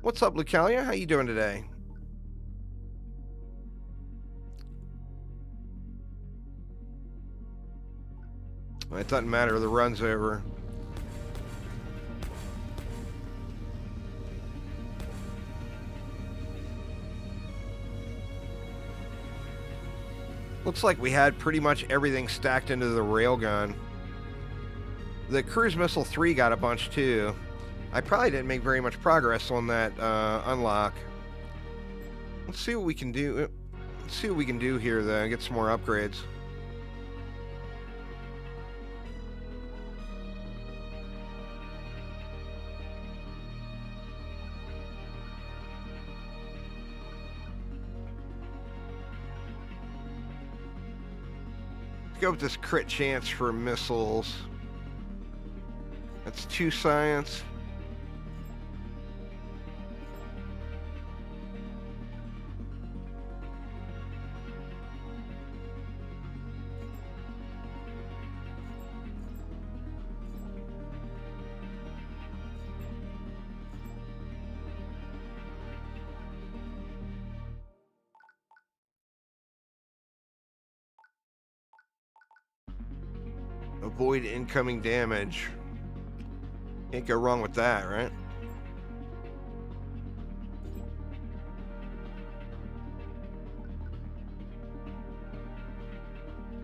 What's up, Lucalia? How you doing today? It doesn't matter. The run's over. Looks like we had pretty much everything stacked into the railgun. The cruise missile 3 got a bunch too. I probably didn't make very much progress on that unlock. Let's see what we can do. Let's see what we can do here though. Get some more upgrades. Go with this crit chance for missiles. That's 2 science. Avoid incoming damage. Can't go wrong with that, right?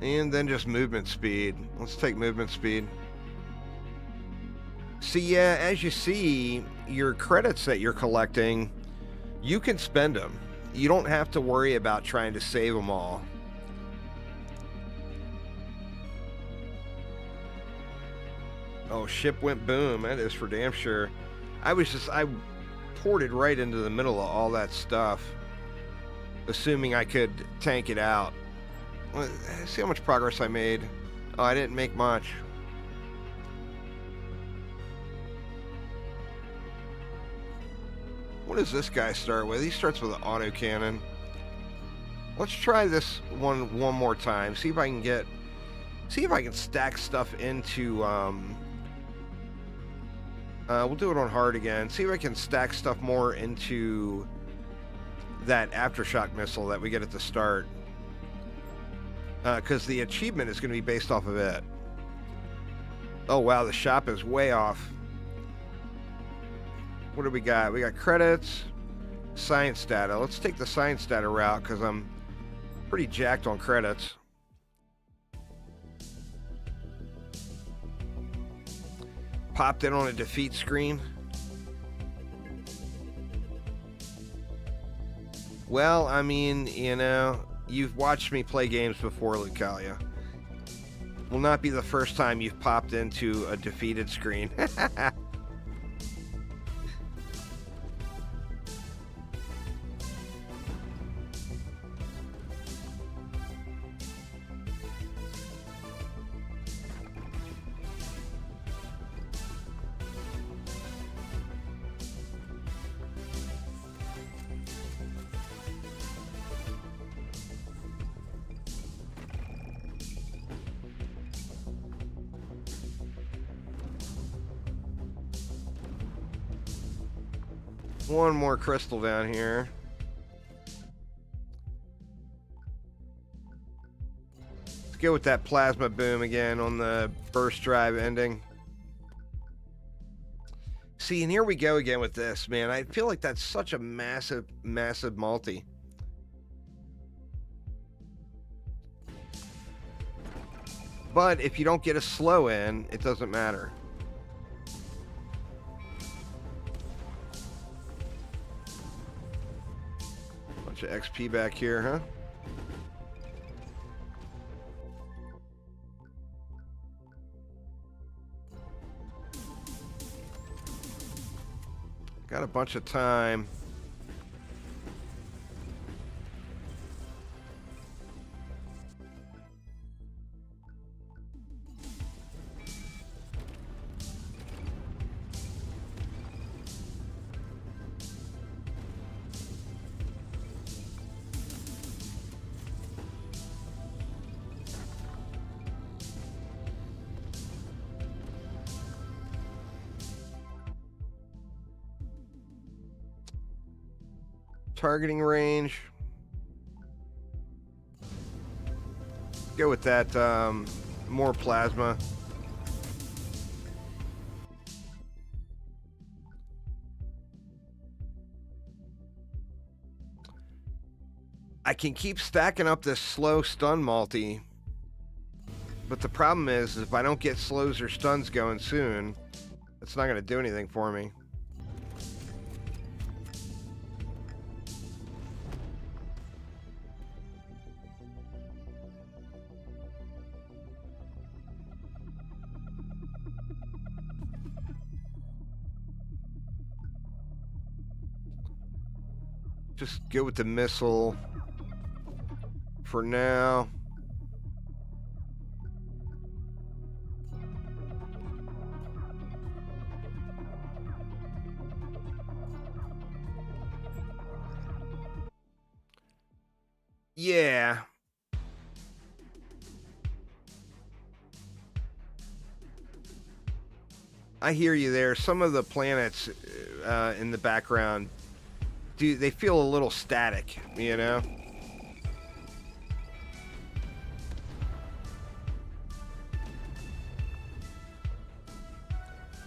And then just movement speed. Let's take movement speed. See, yeah, as you see, your credits that you're collecting, you can spend them. You don't have to worry about trying to save them all. Oh, ship went boom. That is for damn sure. I ported right into the middle of all that stuff, assuming I could tank it out. See how much progress I made. Oh, I didn't make much. What does this guy start with? He starts with an autocannon. Let's try this one more time. See if I can stack stuff into we'll do it on hard again. See if I can stack stuff more into that aftershock missile that we get at the start. Because the achievement is going to be based off of it. Oh, wow, the shop is way off. What do we got? We got credits, science data. Let's take the science data route because I'm pretty jacked on credits. Popped in on a defeat screen. Well, I mean, you know, you've watched me play games before, Lucalia. will not be the first time you've popped into a defeated screen. One more crystal down here. Let's go with that plasma boom again on the burst drive ending. See, and here we go again with this, man. I feel like that's such a massive, massive multi. But if you don't get a slow in, it doesn't matter. Bunch of XP back here, huh? Got a bunch of time. Targeting range. Go with that, more plasma. I can keep stacking up this slow stun multi, but the problem is if I don't get slows or stuns going soon, it's not going to do anything for me. Just go with the missile for now. Yeah. I hear you there. Some of the planets in the background, they feel a little static, you know?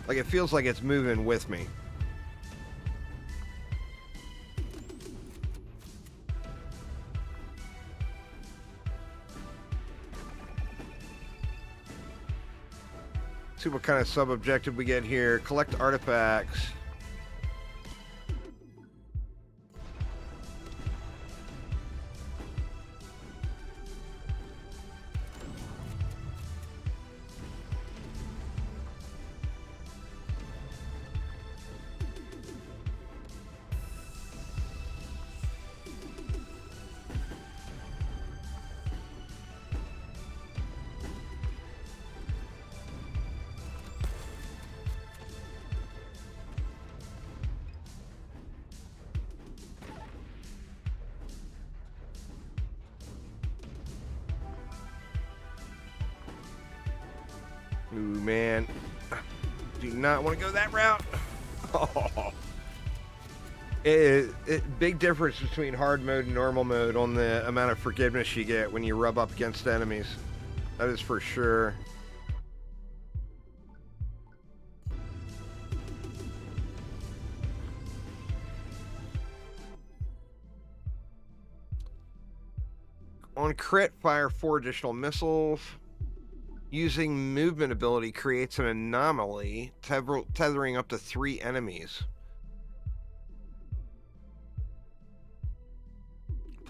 Like it feels like it's moving with me. See what kind of sub-objective we get here. Collect artifacts. Ooh, man. Do not want to go that route. Oh. Big difference between hard mode and normal mode on the amount of forgiveness you get when you rub up against enemies. That is for sure. On crit, fire 4 additional missiles. Using movement ability creates an anomaly, tethering up to 3 enemies.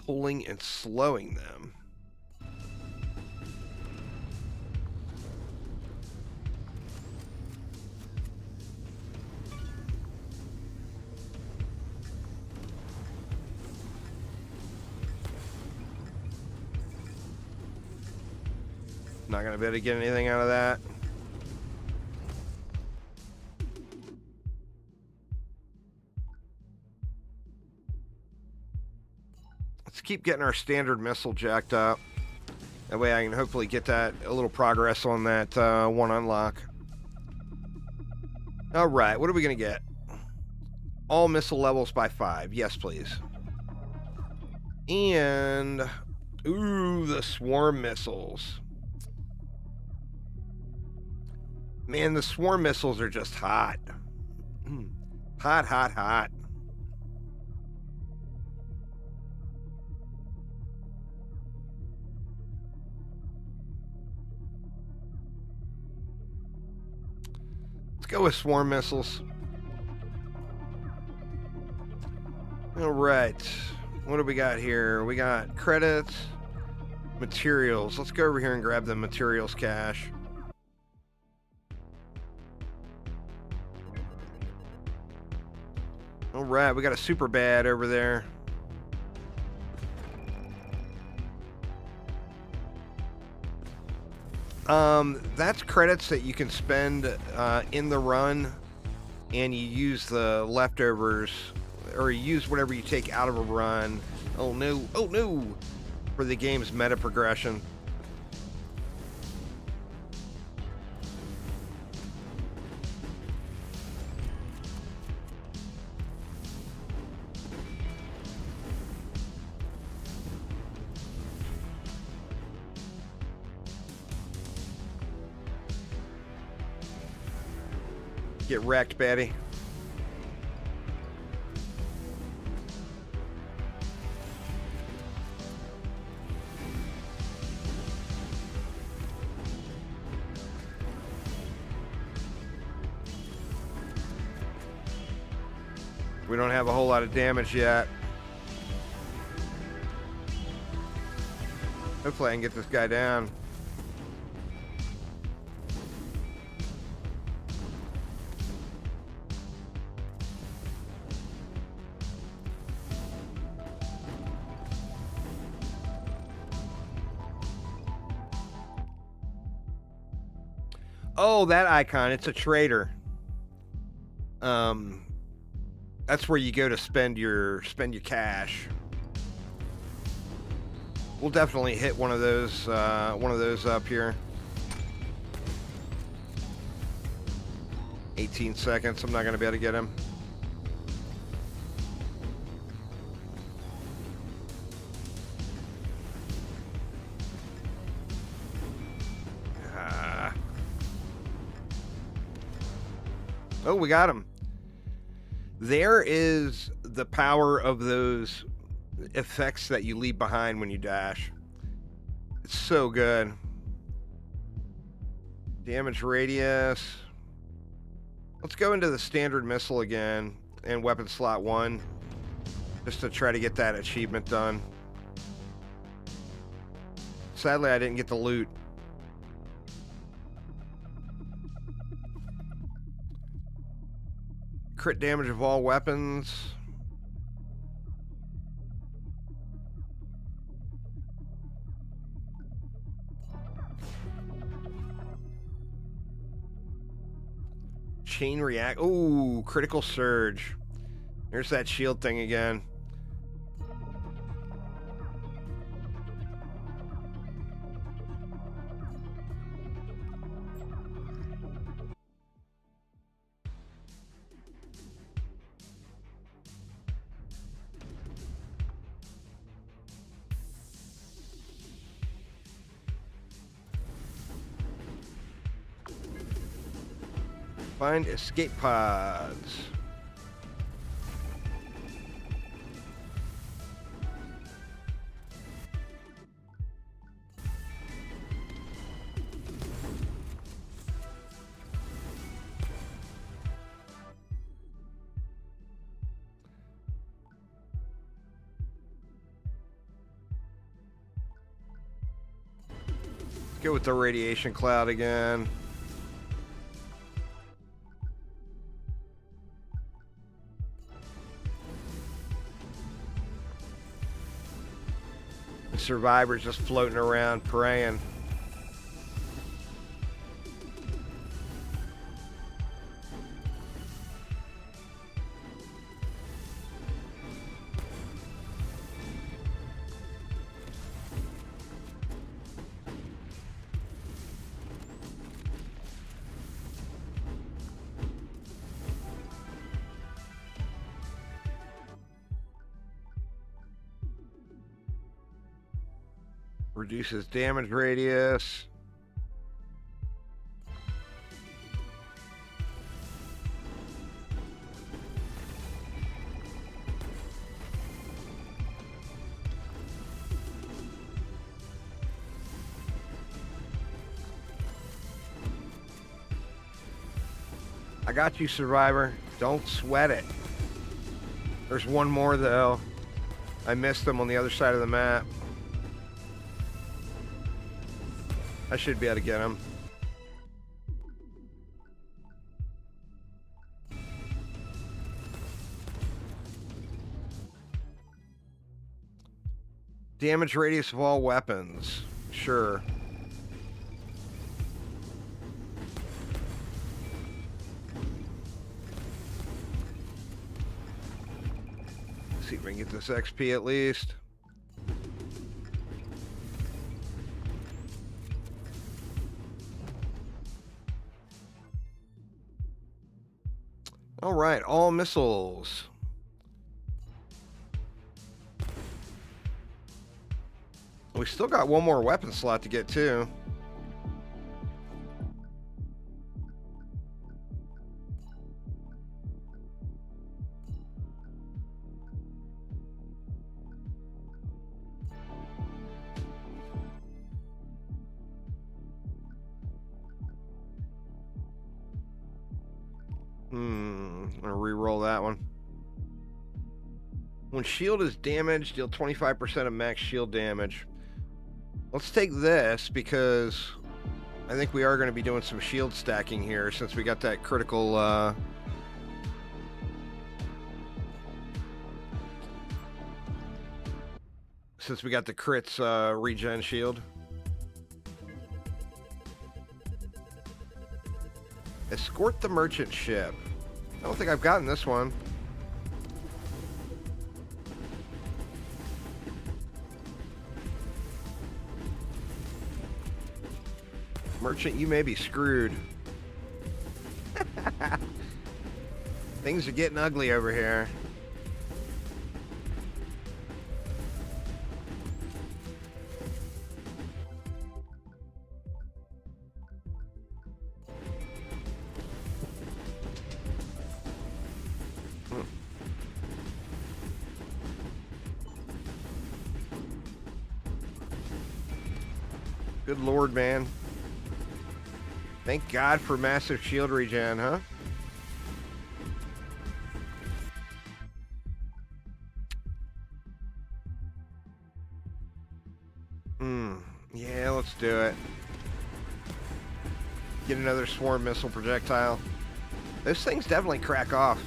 Pulling and slowing them. Not going to be able to get anything out of that. Let's keep getting our standard missile jacked up. That way I can hopefully get that a little progress on that one unlock. All right, what are we going to get? All missile levels by 5. Yes, please. And, ooh, the swarm missiles. Man, the swarm missiles are just hot. Hot, hot, hot. Let's go with swarm missiles. All right. What do we got here? We got credits, materials. Let's go over here and grab the materials cache. All right, we got a super bad over there. That's credits that you can spend in the run, and you use the leftovers, or you use whatever you take out of a run. Oh no, oh no, for the game's meta progression. Get wrecked, Betty. We don't have a whole lot of damage yet. Hopefully I can get this guy down. Oh, that icon, it's a trader. That's where you go to spend your cash. We'll definitely hit one of those up here. 18 seconds. I'm not going to be able to get him. Oh, we got him. There is the power of those effects that you leave behind when you dash. It's so good. Damage radius. Let's go into the standard missile again and weapon slot 1 just to try to get that achievement done. Sadly, I didn't get the loot. Crit damage of all weapons. Chain react. Ooh, critical surge. There's that shield thing again. Find escape pods. Let's go with the radiation cloud again. Survivors just floating around praying. Reduces damage radius. I got you, Survivor. Don't sweat it. There's one more, though. I missed them on the other side of the map. I should be able to get him. Damage radius of all weapons. Sure. See if we can get this XP at least. All right, all missiles. We still got one more weapon slot to get to. I'm gonna re-roll that one. When shield is damaged, deal 25% of max shield damage. Let's take this because I think we are going to be doing some shield stacking here since we got that critical since we got the crits regen shield. Escort the merchant ship. I don't think I've gotten this one. Merchant, you may be screwed. Things are getting ugly over here. Good lord, man. Thank God for massive shield regen, huh? Yeah, let's do it. Get another swarm missile projectile. Those things definitely crack off.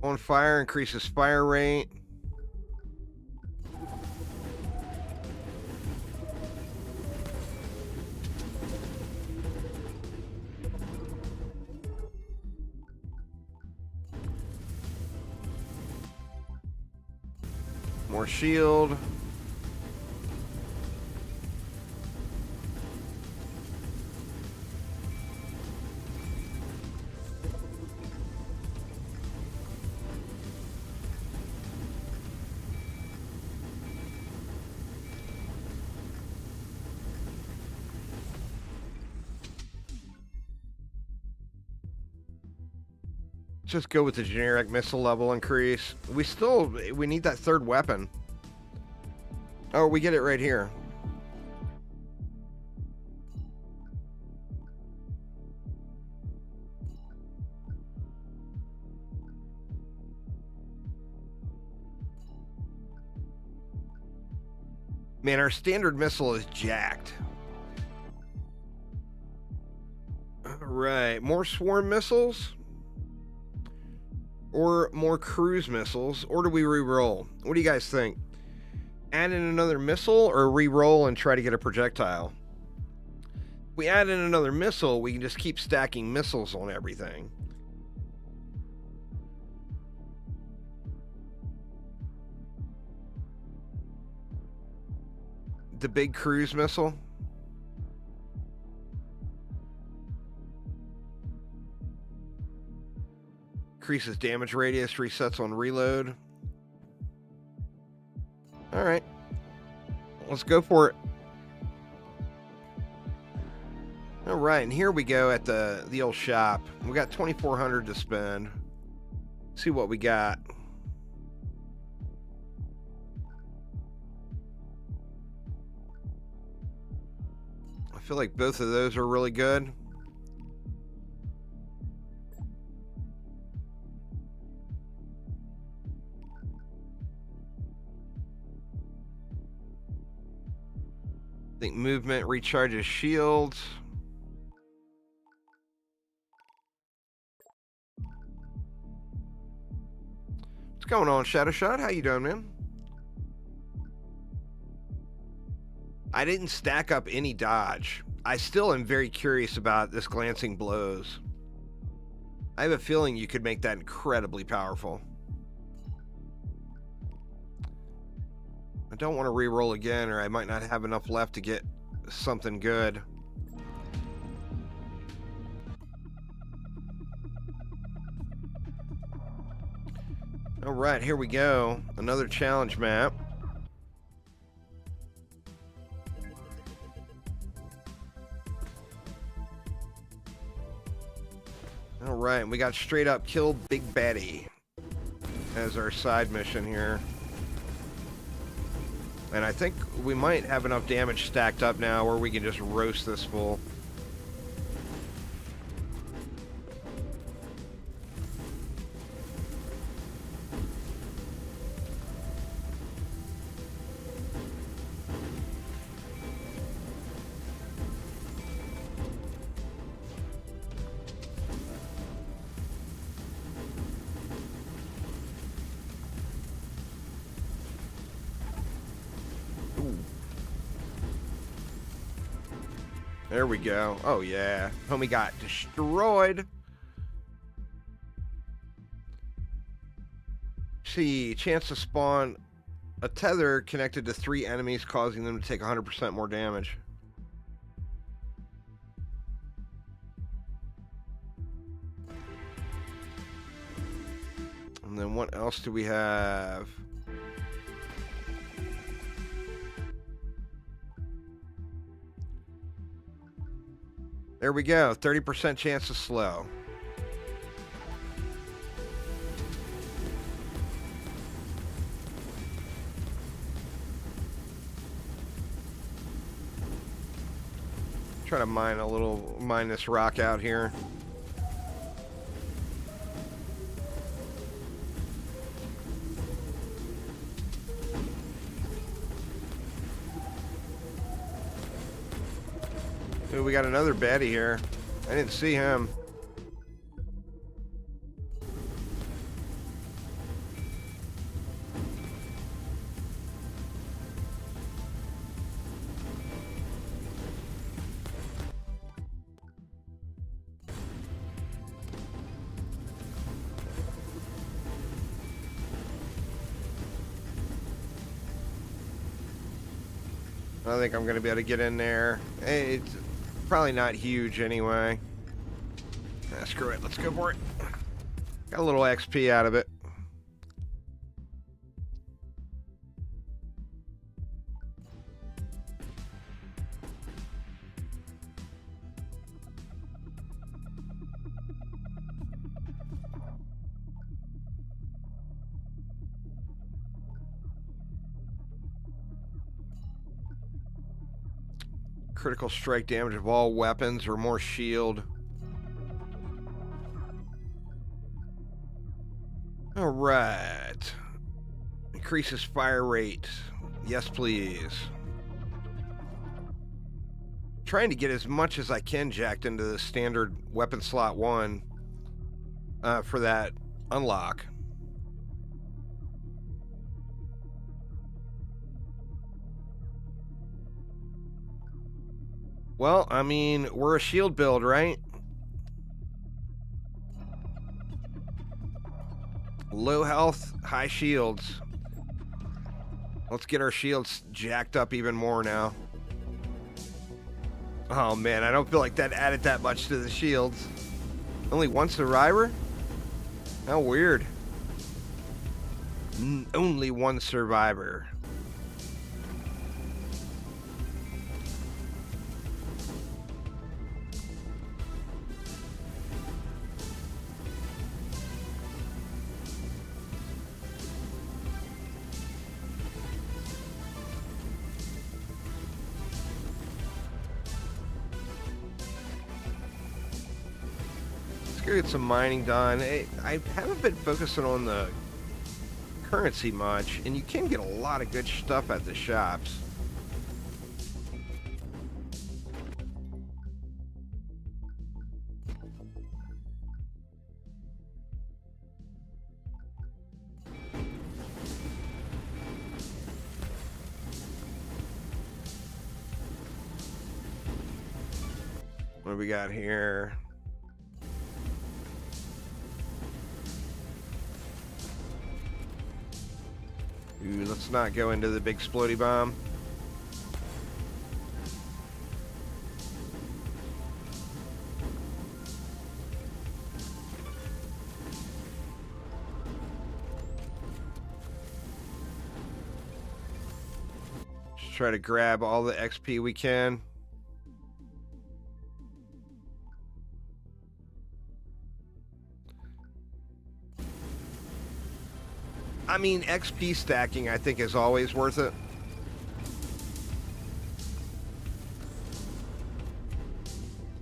On fire increases fire rate. More shield. Just go with the generic missile level increase. We need that third weapon. Oh, we get it right here. Man, our standard missile is jacked. All right, more swarm missiles? Or more cruise missiles? Or do we re-roll? What do you guys think? add in another missile or re-roll and try to get a projectile? If we add in another missile, we can just keep stacking missiles on everything. The big cruise missile. Increases damage radius, resets on reload. All right. Let's go for it. All right, and here we go at the old shop. We got 2,400 to spend. See what we got. I feel like both of those are really good. I think movement recharges shields. What's going on, Shadow Shot? How you doing, man? I didn't stack up any dodge. I still am very curious about this glancing blows. I have a feeling you could make that incredibly powerful. I don't want to re-roll again, or I might not have enough left to get something good. All right, here we go. Another challenge map. All right, we got straight up kill Big Betty as our side mission here. And I think we might have enough damage stacked up now where we can just roast this fool. There we go. Oh, yeah. Homie got destroyed. See, chance to spawn a tether connected to 3 enemies, causing them to take 100% more damage. And then what else do we have? There we go. 30% chance to slow. Try to mine this rock out here. Ooh, we got another baddie here. I didn't see him. I think I'm going to be able to get in there. It's probably not huge anyway. Screw it. Let's go for it. Got a little XP out of it. Critical strike damage of all weapons or more shield. All right. Increases fire rate. Yes, please. Trying to get as much as I can jacked into the standard weapon slot 1 for that unlock. Well, I mean, we're a shield build, right? Low health, high shields. Let's get our shields jacked up even more now. Oh man, I don't feel like that added that much to the shields. Only one survivor? How weird. Only one survivor. Let's go get some mining done. I haven't been focusing on the currency much, and you can get a lot of good stuff at the shops. What do we got here? Ooh, let's not go into the big explodey bomb. Just try to grab all the XP we can. I mean, XP stacking, I think, is always worth it.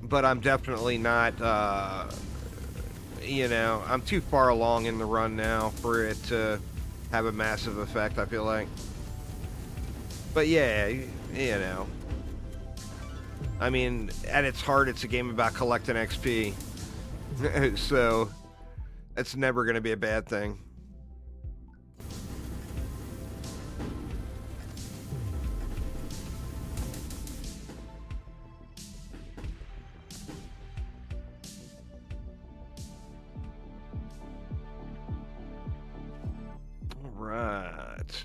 But I'm definitely not, you know, I'm too far along in the run now for it to have a massive effect, I feel like. But yeah, you know. I mean, at its heart, it's a game about collecting XP. So, it's never going to be a bad thing. Right.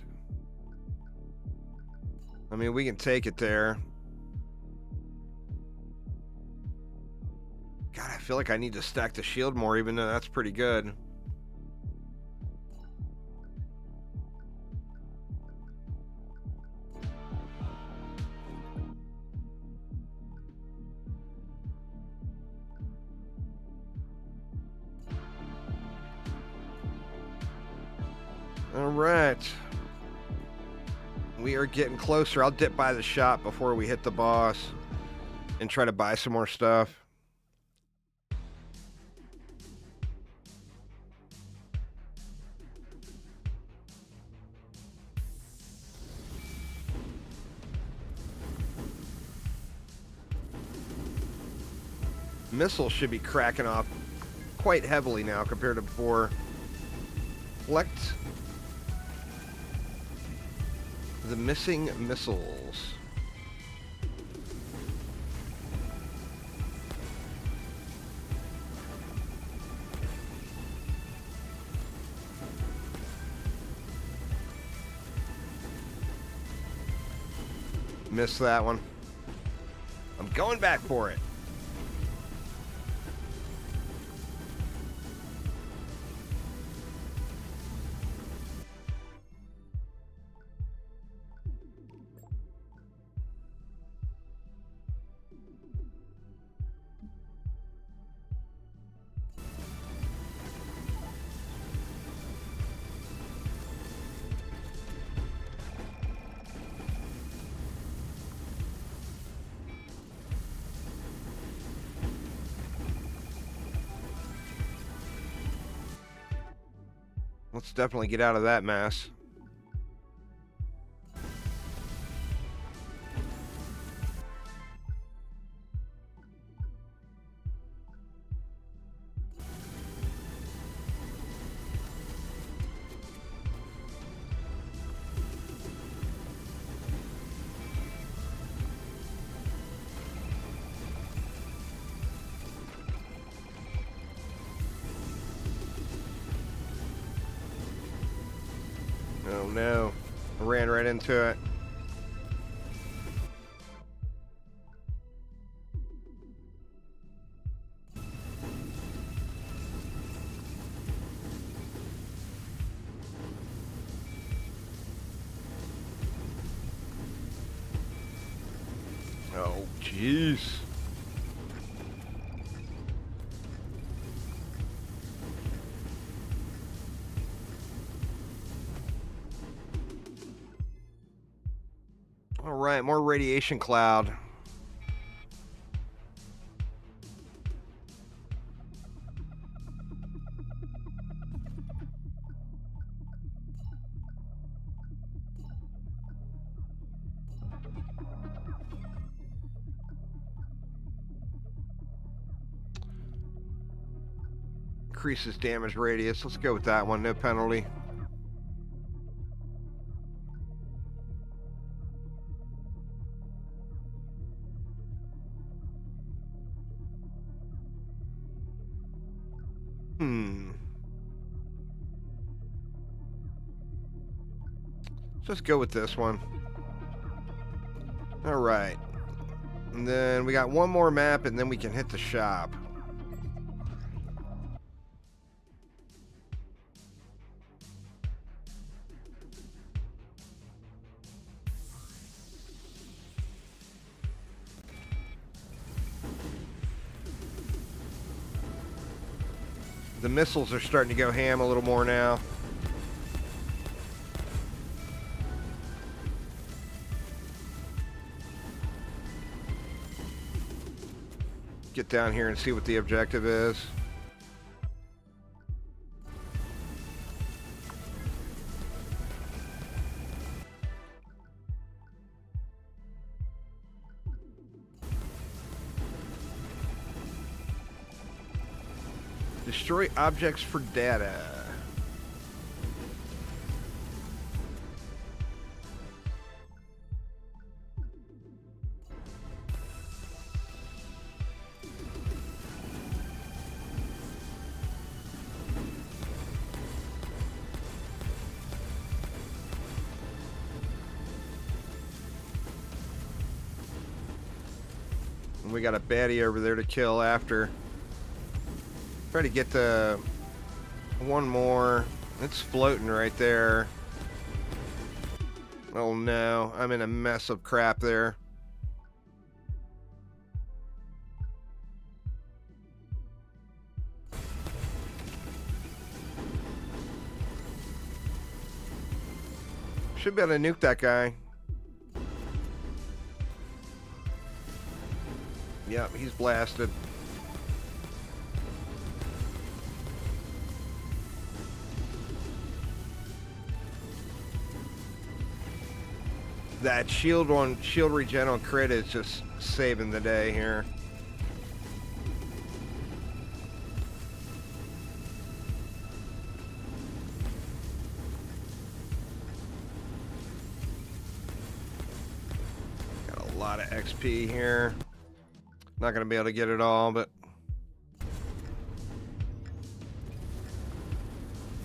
I mean, we can take it there. God, I feel like I need to stack the shield more, even though that's pretty good. All right. We are getting closer. I'll dip by the shop before we hit the boss and try to buy some more stuff. Missiles should be cracking off quite heavily now compared to before. Collect the missing missiles. Missed that one. I'm going back for it. Let's definitely get out of that mess. Oh no, I ran right into it. Oh, jeez. All right, more radiation cloud. Increases damage radius. Let's go with that one. No penalty. Let's go with this one. All right. And then we got one more map, and then we can hit the shop. The missiles are starting to go ham a little more now. Get down here and see what the objective is. Destroy objects for data. And we got a baddie over there to kill after. Try to get the one more. It's floating right there. Oh no, I'm in a mess of crap there. Should be able to nuke that guy. Yep, he's blasted. That shield regen on crit is just saving the day here. Got a lot of XP here. Not gonna be able to get it all, but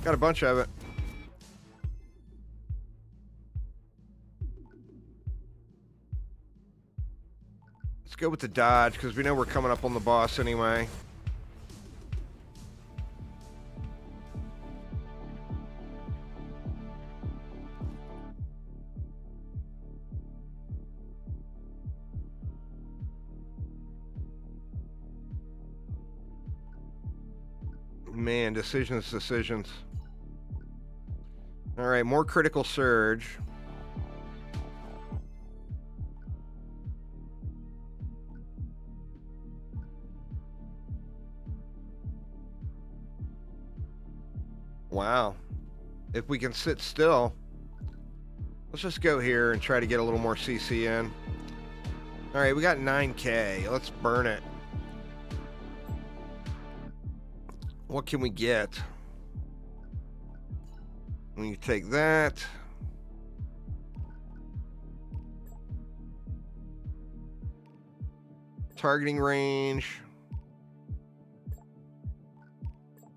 got a bunch of it. Let's go with the dodge, because we know we're coming up on the boss anyway. Man, decisions. All right, more critical surge. Wow. If we can sit still, let's just go here and try to get a little more CC in. All right, we got 9K. Let's burn it. What can we get? When you take that. Targeting range.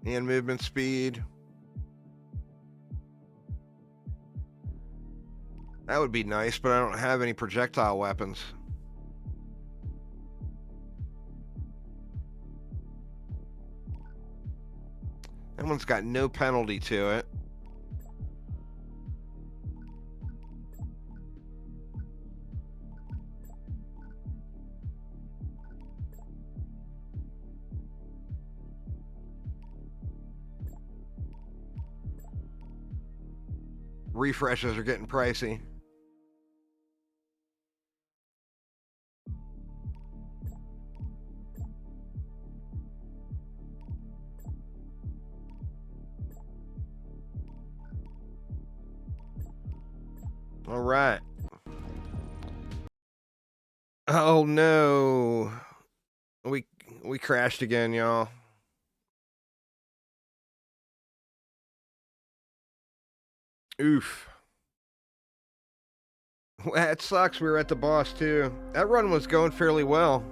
And movement speed. That would be nice, but I don't have any projectile weapons. That one's got no penalty to it. Refreshes are getting pricey. All right. Oh no. We crashed again, y'all. Oof. That sucks. We were at the boss too. That run was going fairly well.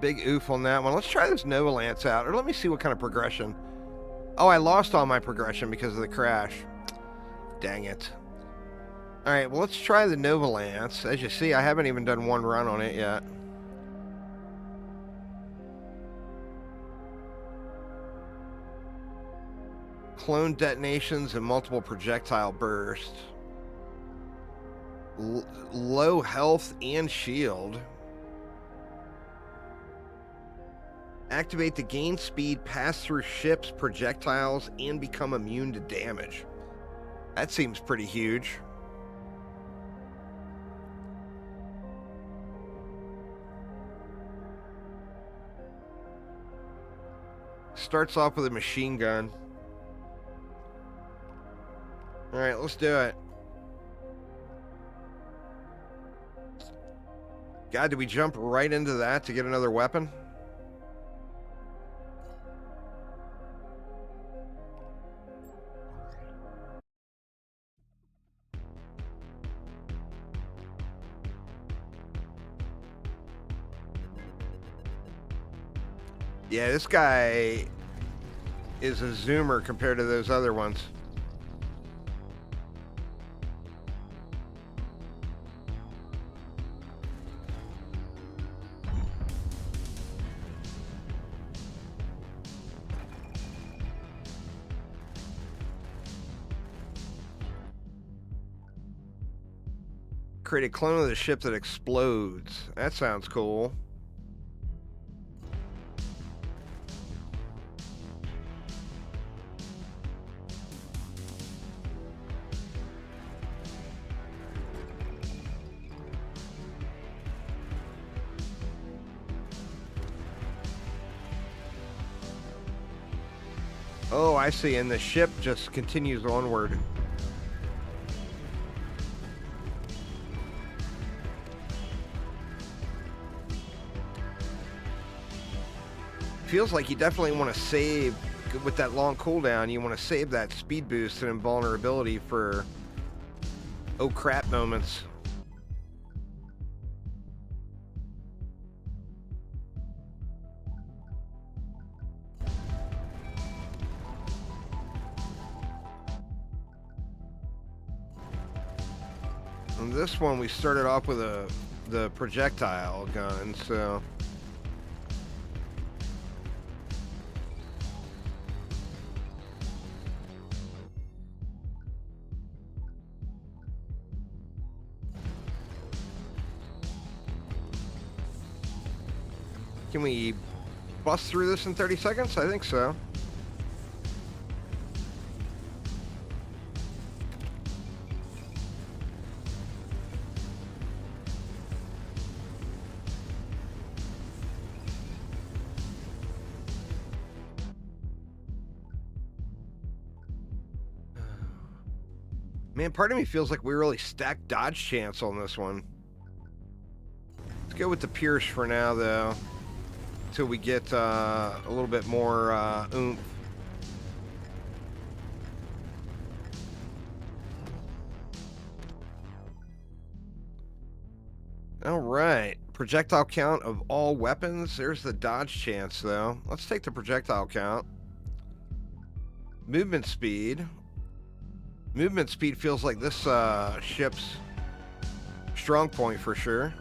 Big oof on that one. Let's try this Nova Lance out, or let me see what kind of progression. Oh, I lost all my progression because of the crash. Dang it. All right, well, let's try the Nova Lance. As you see, I haven't even done one run on it yet. Clone detonations and multiple projectile bursts. Low health and shield. Activate to gain speed, pass through ships, projectiles, and become immune to damage. That seems pretty huge. Starts off with a machine gun. Alright, let's do it. God, did we jump right into that to get another weapon? Yeah, this guy is a zoomer compared to those other ones. Create a clone of the ship that explodes. That sounds cool. Oh, I see. And the ship just continues onward. Feels like you definitely want to save, with that long cooldown, you want to save that speed boost and invulnerability for oh crap moments. And this one we started off with the projectile gun, so can we bust through this in 30 seconds? I think so. Man, part of me feels like we really stacked dodge chance on this one. Let's go with the Pierce for now, though, until we get a little bit more oomph. All right, Projectile count of all weapons. There's the dodge chance, though. Let's take the projectile count. Movement speed. Movement speed feels like this ship's strong point for sure.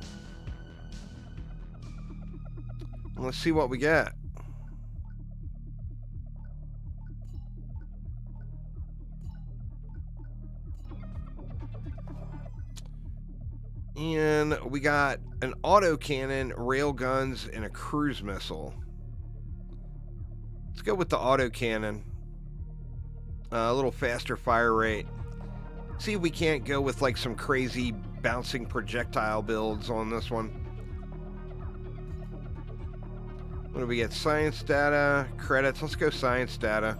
Let's see what we get. And we got an autocannon, rail guns, and a cruise missile. Let's go with the autocannon. A little faster fire rate. See if we can't go with like some crazy bouncing projectile builds on this one. What do we get? Science data, credits. Let's go science data.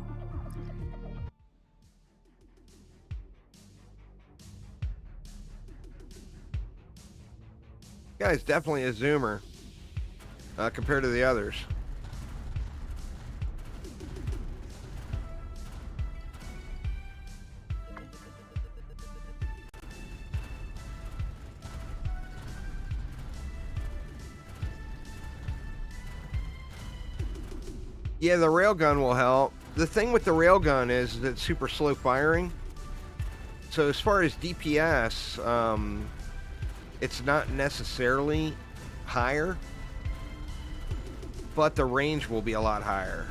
Guy's definitely a zoomer compared to the others. Yeah, the railgun will help. The thing with the railgun is that it's super slow firing. So as far as DPS, it's not necessarily higher, but the range will be a lot higher.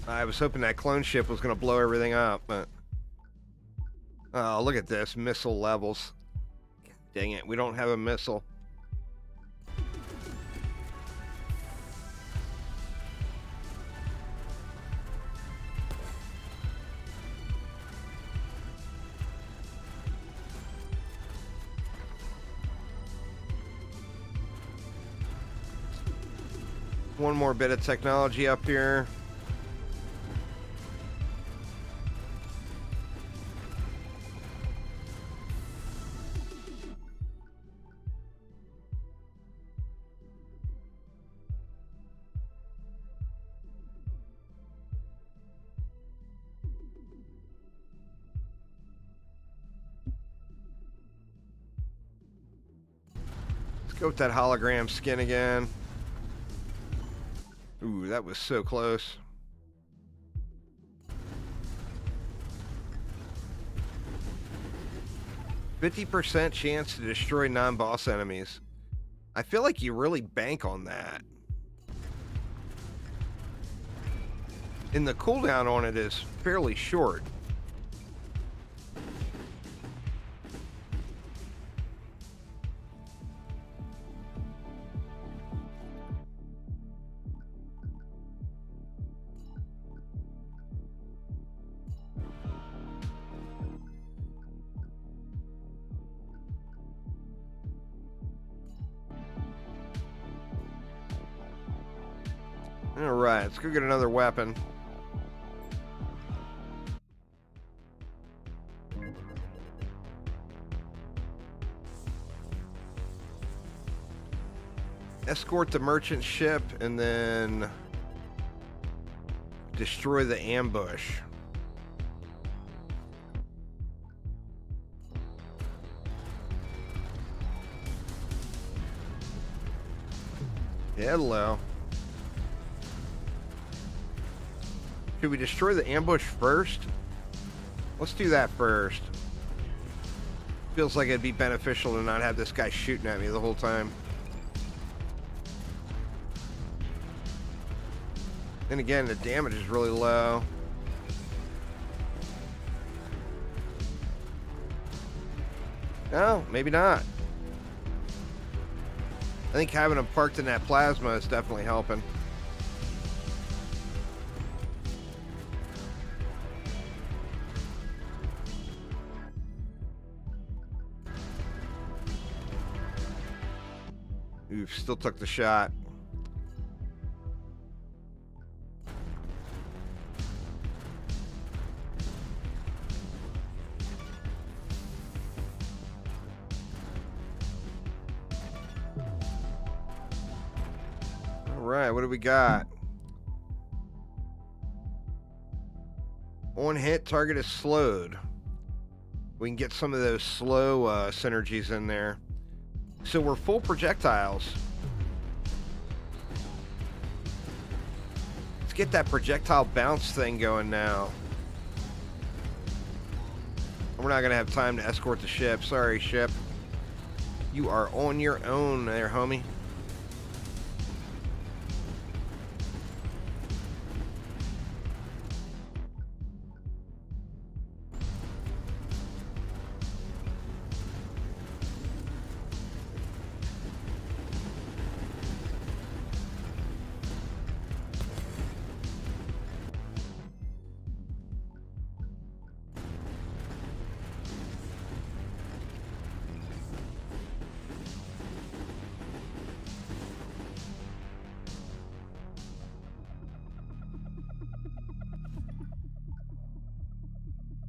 I was hoping that clone ship was going to blow everything up, but... Oh, look at this. Missile levels. Dang it, we don't have a missile. One more bit of technology up here. Go with that hologram skin again. Ooh, that was so close. %50 chance to destroy non-boss enemies. I feel like you really bank on that. And the cooldown on it is fairly short. Alright, let's go get another weapon. Escort the merchant ship and then destroy the ambush. Hello. Should we destroy the ambush first? Let's do that first. Feels like it'd be beneficial to not have this guy shooting at me the whole time. And again, the damage is really low. No, maybe not. I think having him parked in that plasma is definitely helping. Oof, still took the shot. right, what do we got? On hit, target is slowed. We can get some of those slow synergies in there. So we're full projectiles. Let's get that projectile bounce thing going now. We're not going to have time to escort the ship. Sorry, ship. You are on your own there, homie.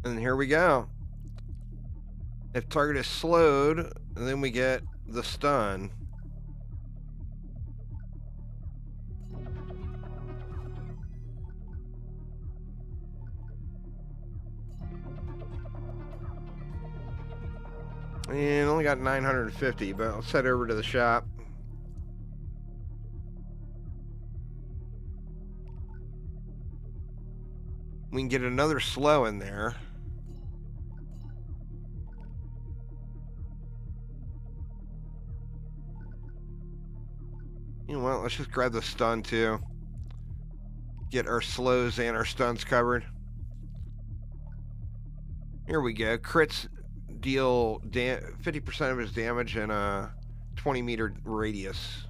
And here we go. If target is slowed, then we get the stun. And only got 950, but let's head over to the shop. We can get another slow in there. You know what? Let's just grab the stun too. Get our slows and our stuns covered. Here we go. Crits deal 50% of his damage in a 20-meter radius.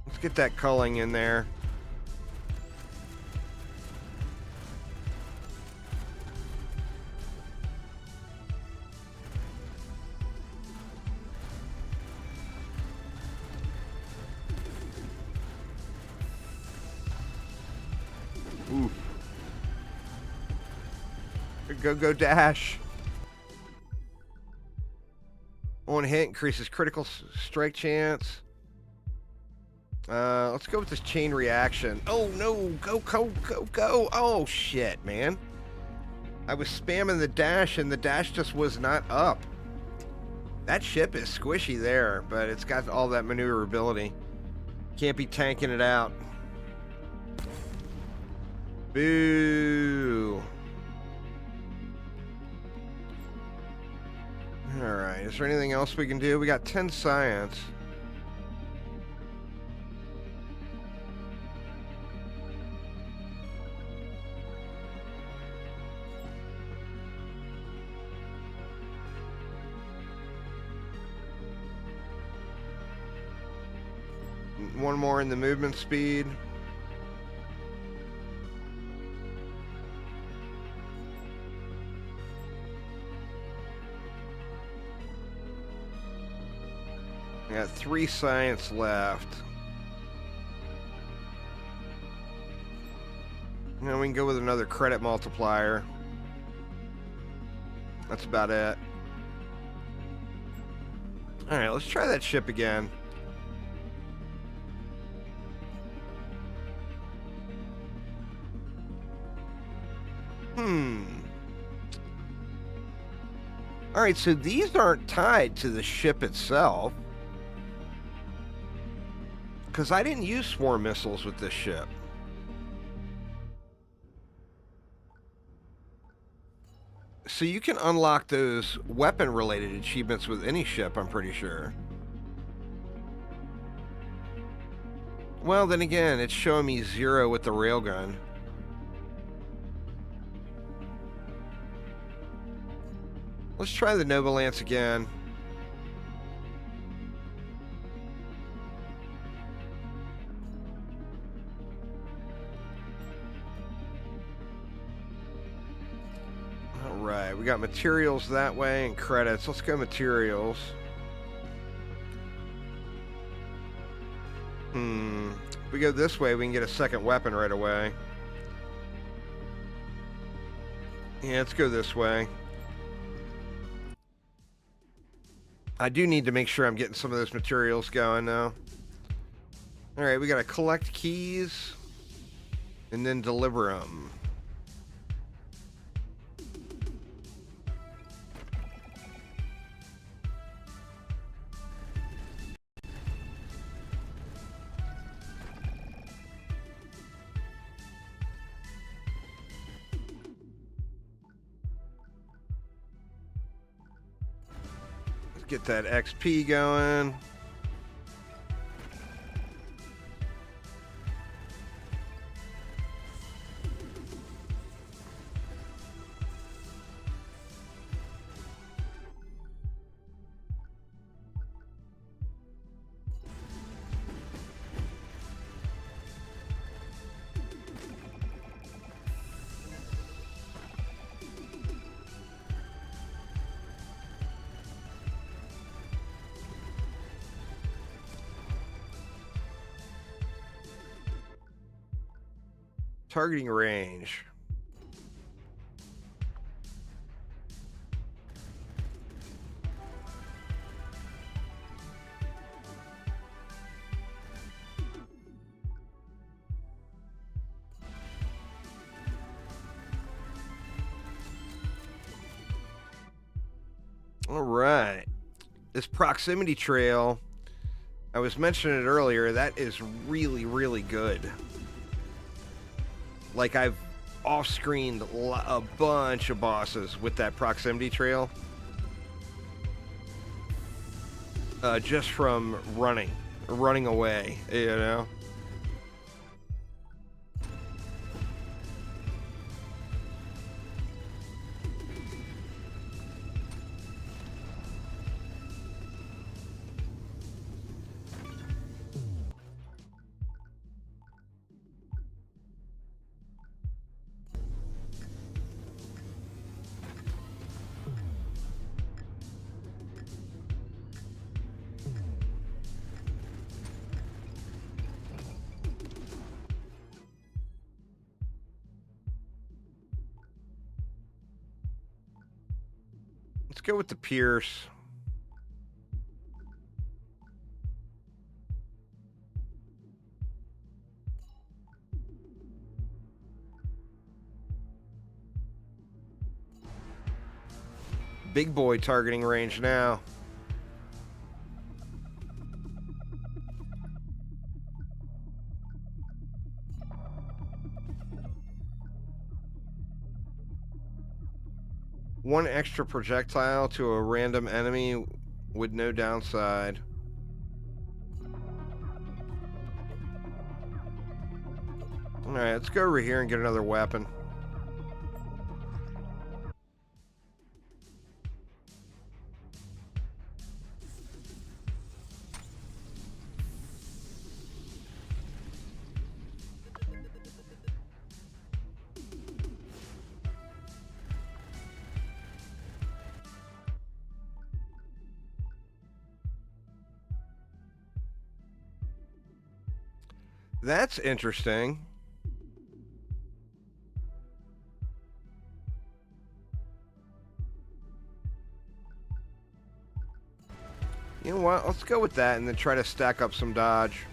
Let's get that culling in there. Ooh. Go dash. On hit increases critical strike chance. Let's go with this chain reaction. Oh no, go. Oh shit, man. I was spamming the dash and the dash just was not up. That ship is squishy there, but it's got all that maneuverability. Can't be tanking it out. Boo. Alright, is there anything else we can do? We got 10 science. One more in the movement speed. I got 3 science left. Now we can go with another credit multiplier. That's about it. Alright, let's try that ship again. Alright, so these aren't tied to the ship itself. Because I didn't use swarm missiles with this ship. So you can unlock those weapon-related achievements with any ship, I'm pretty sure. Well, then again, it's showing me 0 with the railgun. Let's try the Nova Lance again. Alright, we got materials that way and credits. Let's go materials. If we go this way, we can get a second weapon right away. Yeah, let's go this way. I do need to make sure I'm getting some of those materials going now. Alright, we gotta collect keys and then deliver them. Let's get that XP going. Targeting range. All right. This proximity trail, I was mentioning it earlier, that is really, really good. Like, I've off-screened a bunch of bosses with that proximity trail. Just from running away, you know? Let's go with the Pierce. Big boy targeting range now. One extra projectile to a random enemy with no downside. Alright, let's go over here and get another weapon. That's interesting. You know what? Let's go with that and then try to stack up some dodge.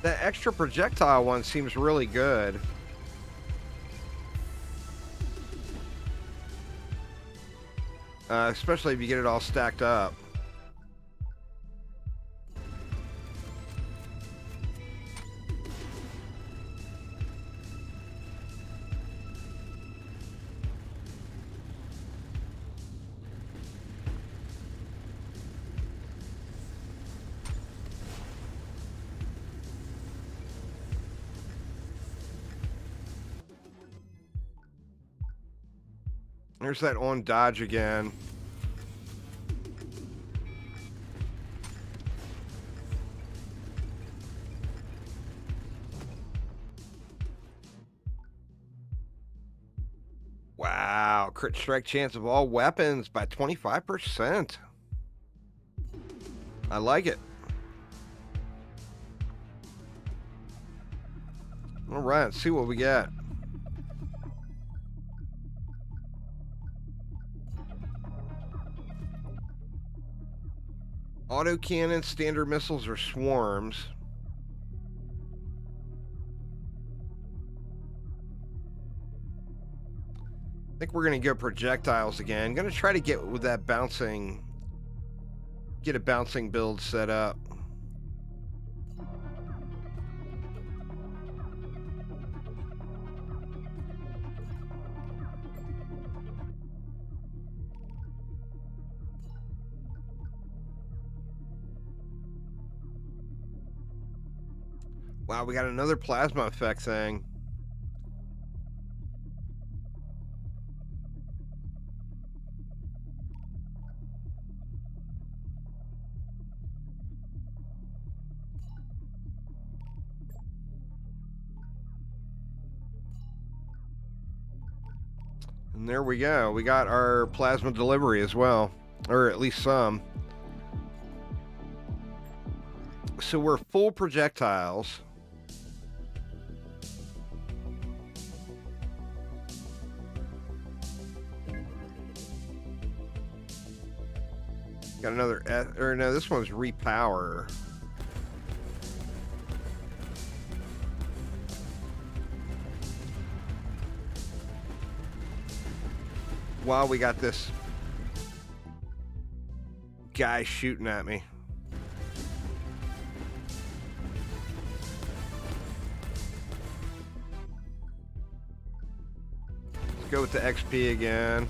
That extra projectile one seems really good. Especially if you get it all stacked up. There's that on dodge again. Wow, crit strike chance of all weapons by 25%. I like it. All right, let's see what we got. Autocannon, standard missiles, or swarms. I think we're going to go projectiles again. Going to try to get with that bouncing, get a bouncing build set up. Wow, we got another plasma effect thing. And there we go. We got our plasma delivery as well, or at least some. So we're full projectiles. Got another, or no, this one's repower. Wow, we got this guy shooting at me. Let's go with the XP again.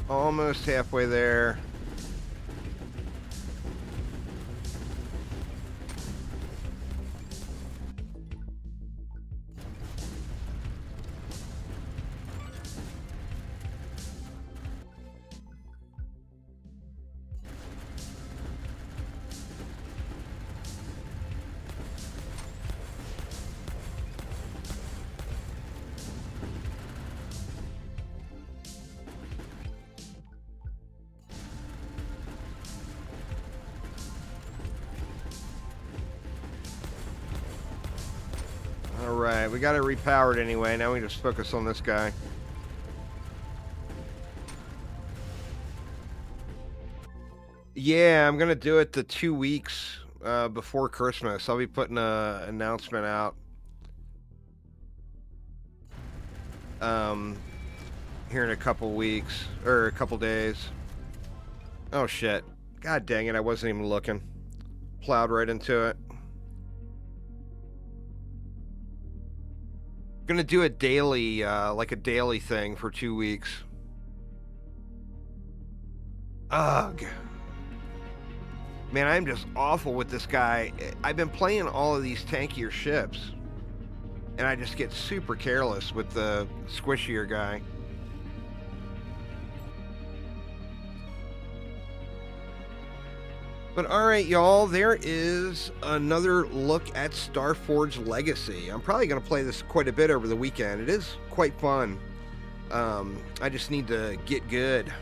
Almost halfway there. Alright, we got it repowered anyway. Now we just focus on this guy. Yeah, I'm going to do it the 2 weeks before Christmas. I'll be putting an announcement out here in a couple weeks, or a couple days. Oh, shit. God dang it, I wasn't even looking. Plowed right into it. Gonna do a daily, like a daily thing for 2 weeks. Ugh. Man, I'm just awful with this guy. I've been playing all of these tankier ships, and I just get super careless with the squishier guy. But alright, y'all, there is another look at Starforged Legacy. I'm probably going to play this quite a bit over the weekend. It is quite fun. I just need to get good.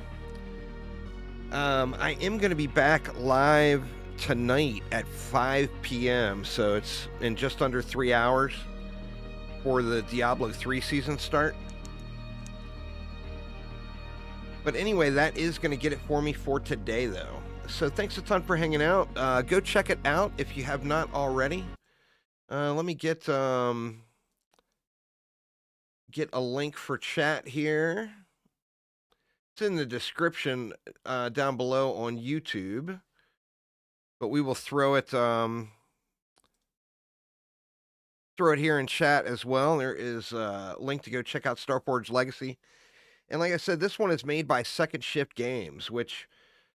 I am going to be back live tonight at 5 p.m., so it's in just under 3 hours for the Diablo 3 season start. But anyway, that is going to get it for me for today, though. So thanks a ton for hanging out. Go check it out if you have not already. Let me get a link for chat here. It's in the description down below on YouTube, but we will throw it here in chat as well. There is a link to go check out Starforged Legacy. And like I said, this one is made by Second Shift Games, which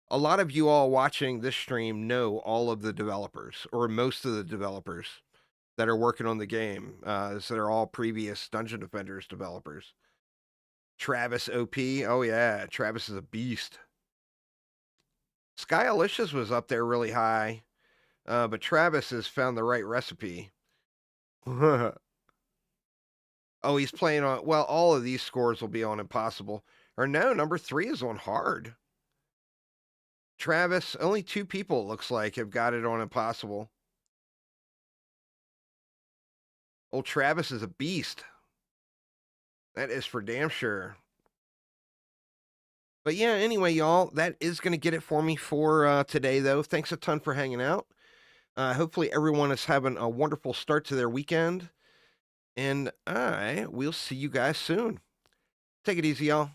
a lot of you all watching this stream know all of the developers, or most of the developers that are working on the game. So they're all previous Dungeon Defenders developers. Travis OP. Oh, yeah. Travis is a beast. Skyalicious was up there really high, but Travis has found the right recipe. Oh, he's playing on... Well, all of these scores will be on Impossible. Or no, number 3 is on Hard. Travis, only 2 people, looks like, have got it on Impossible. Old Travis is a beast. That is for damn sure. But yeah, anyway, y'all, that is going to get it for me for today, though. Thanks a ton for hanging out. Hopefully everyone is having a wonderful start to their weekend. And I will see you guys soon. Take it easy, y'all.